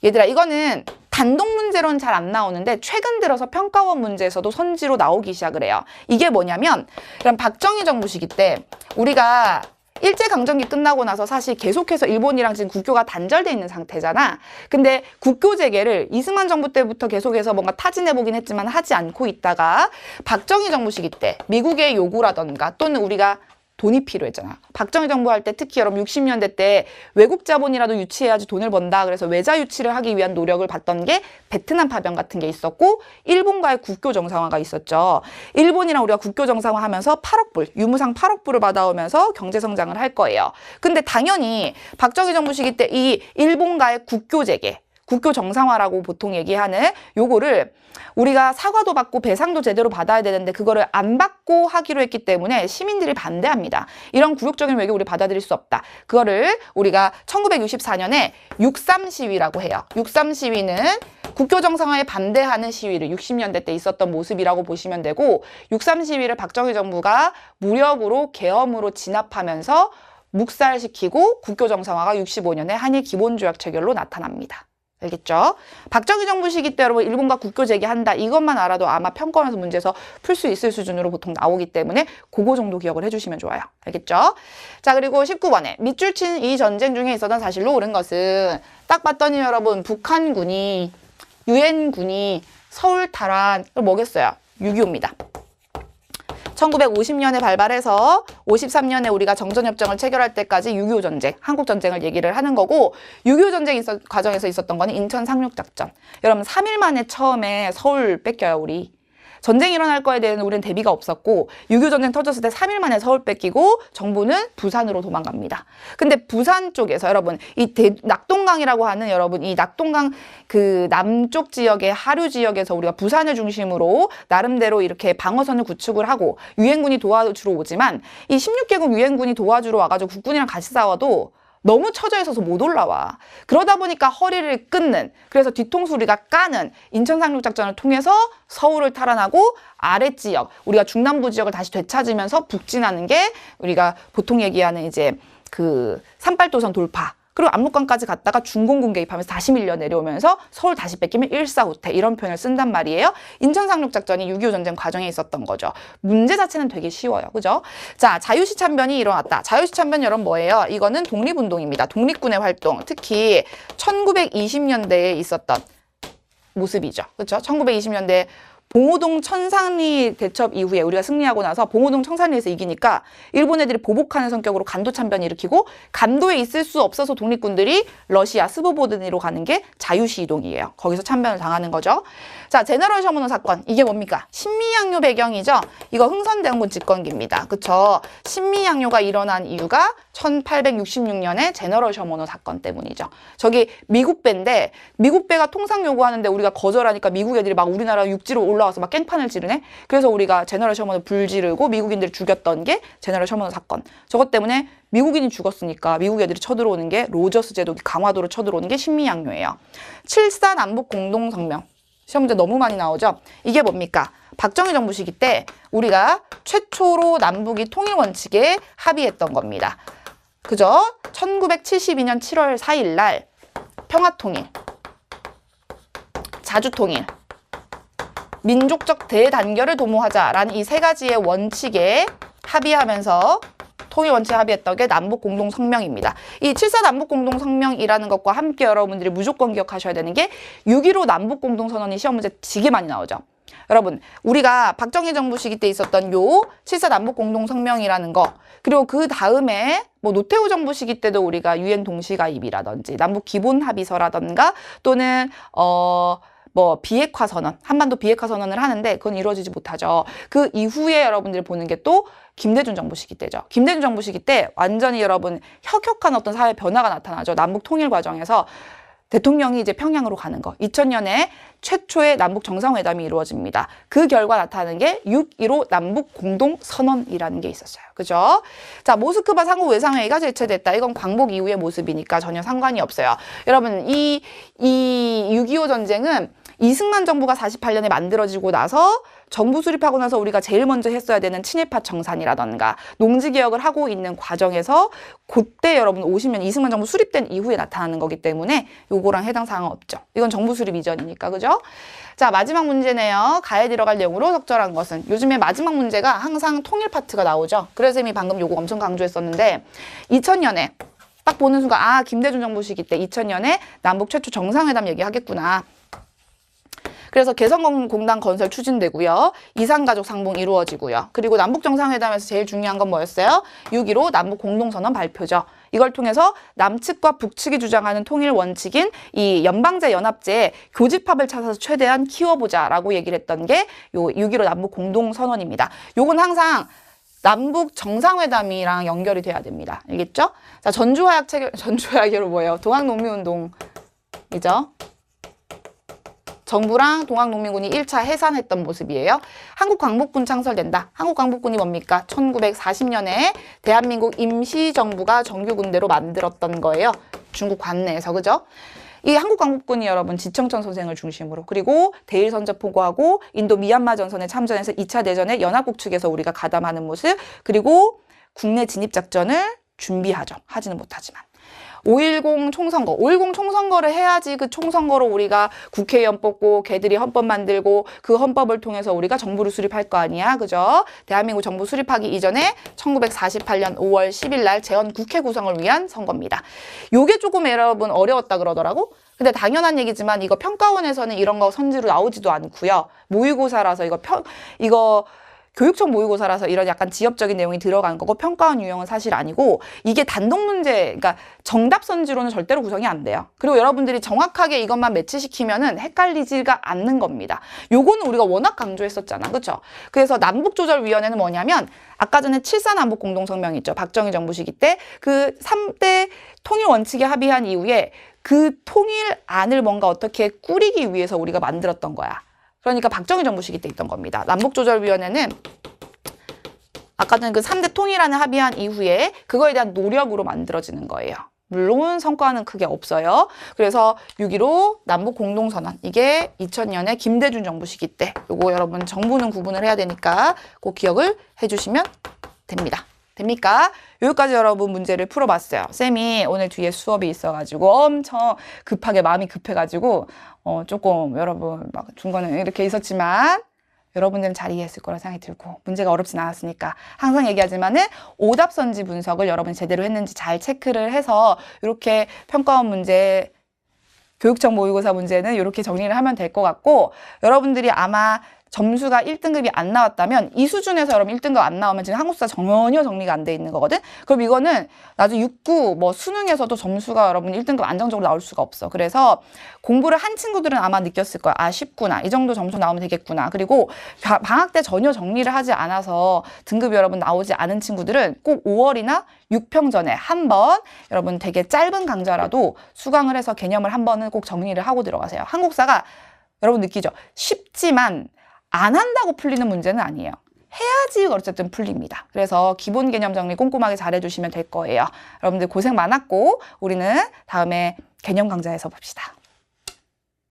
얘들아, 이거는 단독 문제로는 잘 안 나오는데 최근 들어서 평가원 문제에서도 선지로 나오기 시작을 해요. 이게 뭐냐면, 그럼 박정희 정부 시기 때 우리가 일제강점기 끝나고 나서 사실 계속해서 일본이랑 지금 국교가 단절돼 있는 상태잖아. 근데 국교 재개를 이승만 정부 때부터 계속해서 뭔가 타진해보긴 했지만 하지 않고 있다가 박정희 정부 시기 때 미국의 요구라던가 또는 우리가 돈이 필요했잖아. 박정희 정부 할 때 특히 여러분 60년대 때 외국 자본이라도 유치해야지 돈을 번다. 그래서 외자 유치를 하기 위한 노력을 봤던 게 베트남 파병 같은 게 있었고, 일본과의 국교 정상화가 있었죠. 일본이랑 우리가 국교 정상화 하면서 8억 불, 유무상 8억 불을 받아오면서 경제 성장을 할 거예요. 근데 당연히 박정희 정부 시기 때 이 일본과의 국교 재개, 국교 정상화라고 보통 얘기하는 요거를 우리가 사과도 받고 배상도 제대로 받아야 되는데 그거를 안 받고 하기로 했기 때문에 시민들이 반대합니다. 이런 굴욕적인 외교 우리 받아들일 수 없다. 그거를 우리가 1964년에 6.3 시위라고 해요. 6.3 시위는 국교 정상화에 반대하는 시위를 60년대 때 있었던 모습이라고 보시면 되고, 6.3 시위를 박정희 정부가 무력으로 계엄으로 진압하면서 묵살시키고 국교 정상화가 65년에 한일 기본조약 체결로 나타납니다. 알겠죠? 박정희 정부 시기 때 여러분 일본과 국교 재개한다, 이것만 알아도 아마 평가원에서 문제에서 풀 수 있을 수준으로 보통 나오기 때문에 그거 정도 기억을 해주시면 좋아요. 알겠죠? 자, 그리고 19번에 밑줄 친 이 전쟁 중에 있었던 사실로 옳은 것은, 딱 봤더니 여러분 북한군이, 유엔군이 서울 탈환, 뭐겠어요? 6.25입니다. 1950년에 발발해서 53년에 우리가 정전협정을 체결할 때까지 6.25 전쟁, 한국 전쟁을 얘기를 하는 거고, 6.25 전쟁 과정에서 있었던 거는 인천 상륙작전. 여러분 3일 만에 처음에 서울 뺏겨요, 우리. 전쟁이 일어날 거에 대해서는 우리는 대비가 없었고, 6.25 전쟁 터졌을 때 3일 만에 서울 뺏기고 정부는 부산으로 도망갑니다. 근데 부산 쪽에서 여러분 이 낙동강이라고 하는, 여러분 이 낙동강 그 남쪽 지역의 하류 지역에서 우리가 부산을 중심으로 나름대로 이렇게 방어선을 구축을 하고 유엔군이 도와주러 오지만, 이 16개국 유엔군이 도와주러 와가지고 국군이랑 같이 싸워도 너무 처져 있어서 못 올라와. 그러다 보니까 허리를 끊는, 그래서 뒤통수 우리가 까는 인천 상륙작전을 통해서 서울을 탈환하고 아랫지역, 우리가 중남부 지역을 다시 되찾으면서 북진하는 게 우리가 보통 얘기하는 이제 그 38도선 돌파, 그리고 압록강까지 갔다가 중공군 개입하면서 다시 밀려 내려오면서 서울 다시 뺏기면 일사후퇴, 이런 표현을 쓴단 말이에요. 인천 상륙작전이 6.25 전쟁 과정에 있었던 거죠. 문제 자체는 되게 쉬워요. 그죠? 자, 자유시 참변이 일어났다. 자유시 참변 여러분 뭐예요? 이거는 독립운동입니다. 독립군의 활동, 특히 1920년대에 있었던 모습이죠. 그렇죠? 1920년대 봉오동 천산리 대첩 이후에 우리가 승리하고 나서 봉오동 천산리에서 이기니까 일본 애들이 보복하는 성격으로 간도 참변을 일으키고, 간도에 있을 수 없어서 독립군들이 러시아 스보보드니로 가는 게 자유시 이동이에요. 거기서 참변을 당하는 거죠. 자, 제너럴 셔먼호 사건, 이게 뭡니까? 신미양요 배경이죠. 이거 흥선대원군 집권기입니다. 그쵸? 신미양요가 일어난 이유가 1866년에 제너럴 셔먼호 사건 때문이죠. 저기 미국 배인데 미국 배가 통상 요구하는데 우리가 거절하니까 미국 애들이 막 우리나라 육지로 올라와서 막 깽판을 지르네. 그래서 우리가 제너럴 셔먼을 불지르고 미국인들을 죽였던 게 제너럴 셔먼호 사건. 저것 때문에 미국인이 죽었으니까 미국 애들이 쳐들어오는 게, 로저스 제독이 강화도로 쳐들어오는 게 신미양요예요. 7.4 남북 공동성명. 시험 문제 너무 많이 나오죠. 이게 뭡니까? 박정희 정부 시기 때 우리가 최초로 남북이 통일 원칙에 합의했던 겁니다. 그죠? 1972년 7월 4일 날 평화통일, 자주통일, 민족적 대단결을 도모하자라는 이 세 가지의 원칙에 합의하면서 통일 원칙에 합의했던 게 남북공동성명입니다. 이 7.4 남북공동성명이라는 것과 함께 여러분들이 무조건 기억하셔야 되는 게 6.15 남북공동선언이 시험 문제 되게 많이 나오죠. 여러분, 우리가 박정희 정부 시기 때 있었던 요 7.4 남북공동성명이라는 거, 그리고 그 다음에 뭐 노태우 정부 시기 때도 우리가 유엔 동시가입이라든지 남북 기본 합의서라든가 또는 뭐 비핵화 선언, 한반도 비핵화 선언을 하는데 그건 이루어지지 못하죠. 그 이후에 여러분들이 보는 게 또 김대중 정부 시기 때죠. 김대중 정부 시기 때 완전히 여러분 혁혁한 어떤 사회 변화가 나타나죠. 남북 통일 과정에서 대통령이 이제 평양으로 가는 거. 2000년에 최초의 남북 정상회담이 이루어집니다. 그 결과 나타나는 게 6.15 남북 공동선언이라는 게 있었어요. 그죠? 자, 모스크바 상호 외상회의가 개최됐다. 이건 광복 이후의 모습이니까 전혀 상관이 없어요. 여러분, 이 6.25 전쟁은 이승만 정부가 48년에 만들어지고 나서 정부 수립하고 나서 우리가 제일 먼저 했어야 되는 친일파 청산이라던가 농지개혁을 하고 있는 과정에서 그때 여러분 50년 이승만 정부 수립된 이후에 나타나는 거기 때문에 요거랑 해당 사항은 없죠. 이건 정부 수립 이전이니까. 그죠? 자, 마지막 문제네요. 가에 들어갈 내용으로 적절한 것은. 요즘에 마지막 문제가 항상 통일 파트가 나오죠. 그래서 이미 방금 요거 엄청 강조했었는데 2000년에 딱 보는 순간 아, 김대중 정부 시기 때 2000년에 남북 최초 정상회담 얘기하겠구나. 그래서 개성공단 건설 추진되고요. 이산가족 상봉 이루어지고요. 그리고 남북정상회담에서 제일 중요한 건 뭐였어요? 6.15 남북공동선언 발표죠. 이걸 통해서 남측과 북측이 주장하는 통일 원칙인 이 연방제 연합제의 교집합을 찾아서 최대한 키워보자라고 얘기를 했던 게 요 6.15 남북공동선언입니다. 요건 항상 남북 정상회담이랑 연결이 돼야 됩니다. 알겠죠? 자, 전주화약 체결, 전주화약으로 뭐예요? 동학농민운동이죠. 정부랑 동학농민군이 1차 해산했던 모습이에요. 한국광복군 창설된다. 한국광복군이 뭡니까? 1940년에 대한민국 임시정부가 정규군대로 만들었던 거예요. 중국 관내에서, 그죠? 이 한국광복군이 여러분 지청천 선생을 중심으로 그리고 대일선전포고하고 인도 미얀마 전선에 참전해서 2차 대전에 연합국 측에서 우리가 가담하는 모습 그리고 국내 진입작전을 준비하죠. 하지는 못하지만. 5.10 총선거, 5.10 총선거를 해야지 그 총선거로 우리가 국회의원 뽑고 걔들이 헌법 만들고 그 헌법을 통해서 우리가 정부를 수립할 거 아니야, 그죠? 대한민국 정부 수립하기 이전에 1948년 5월 10일 날 재헌 국회 구성을 위한 선거입니다. 요게 조금 여러분 어려웠다 그러더라고? 근데 당연한 얘기지만 이거 평가원에서는 이런 거 선지로 나오지도 않고요. 모의고사라서 이거 교육청 모의고사라서 이런 약간 지엽적인 내용이 들어간 거고 평가원 유형은 사실 아니고 이게 단독 문제, 그러니까 정답 선지로는 절대로 구성이 안 돼요. 그리고 여러분들이 정확하게 이것만 매치시키면은 헷갈리지가 않는 겁니다. 요거는 우리가 워낙 강조했었잖아. 그렇죠? 그래서 남북조절위원회는 뭐냐면 아까 전에 7.4 남북공동성명 있죠. 박정희 정부 시기 때 그 3대 통일 원칙에 합의한 이후에 그 통일안을 뭔가 어떻게 꾸리기 위해서 우리가 만들었던 거야. 그러니까 박정희 정부 시기 때 있던 겁니다. 남북조절위원회는 아까 전에 그 3대 통일안을 합의한 이후에 그거에 대한 노력으로 만들어지는 거예요. 물론 성과는 크게 없어요. 그래서 6.15 남북공동선언 이게 2000년에 김대중 정부 시기 때 요거 여러분 정부는 구분을 해야 되니까 꼭 기억을 해주시면 됩니다. 됩니까? 여기까지 여러분 문제를 풀어봤어요. 쌤이 오늘 뒤에 수업이 있어가지고 엄청 급하게 마음이 급해가지고 조금 여러분 막 중간에 이렇게 있었지만 여러분들은 잘 이해했을 거라 생각이 들고 문제가 어렵진 않았으니까 항상 얘기하지만은 오답 선지 분석을 여러분이 제대로 했는지 잘 체크를 해서 이렇게 평가원 문제 교육청 모의고사 문제는 이렇게 정리를 하면 될 것 같고 여러분들이 아마 점수가 1등급이 안 나왔다면 이 수준에서 여러분 1등급 안 나오면 지금 한국사 전혀 정리가 안 돼 있는 거거든. 그럼 이거는 나중에 6, 9 뭐 수능에서도 점수가 여러분 1등급 안정적으로 나올 수가 없어. 그래서 공부를 한 친구들은 아마 느꼈을 거야. 아 쉽구나. 이 정도 점수 나오면 되겠구나. 그리고 방학 때 전혀 정리를 하지 않아서 등급이 여러분 나오지 않은 친구들은 꼭 5월이나 6평 전에 한 번 여러분 되게 짧은 강좌라도 수강을 해서 개념을 한 번은 꼭 정리를 하고 들어가세요. 한국사가 여러분 느끼죠? 쉽지만 안 한다고 풀리는 문제는 아니에요. 해야지 어쨌든 풀립니다. 그래서 기본 개념 정리 꼼꼼하게 잘 해주시면 될 거예요. 여러분들 고생 많았고 우리는 다음에 개념 강좌에서 봅시다.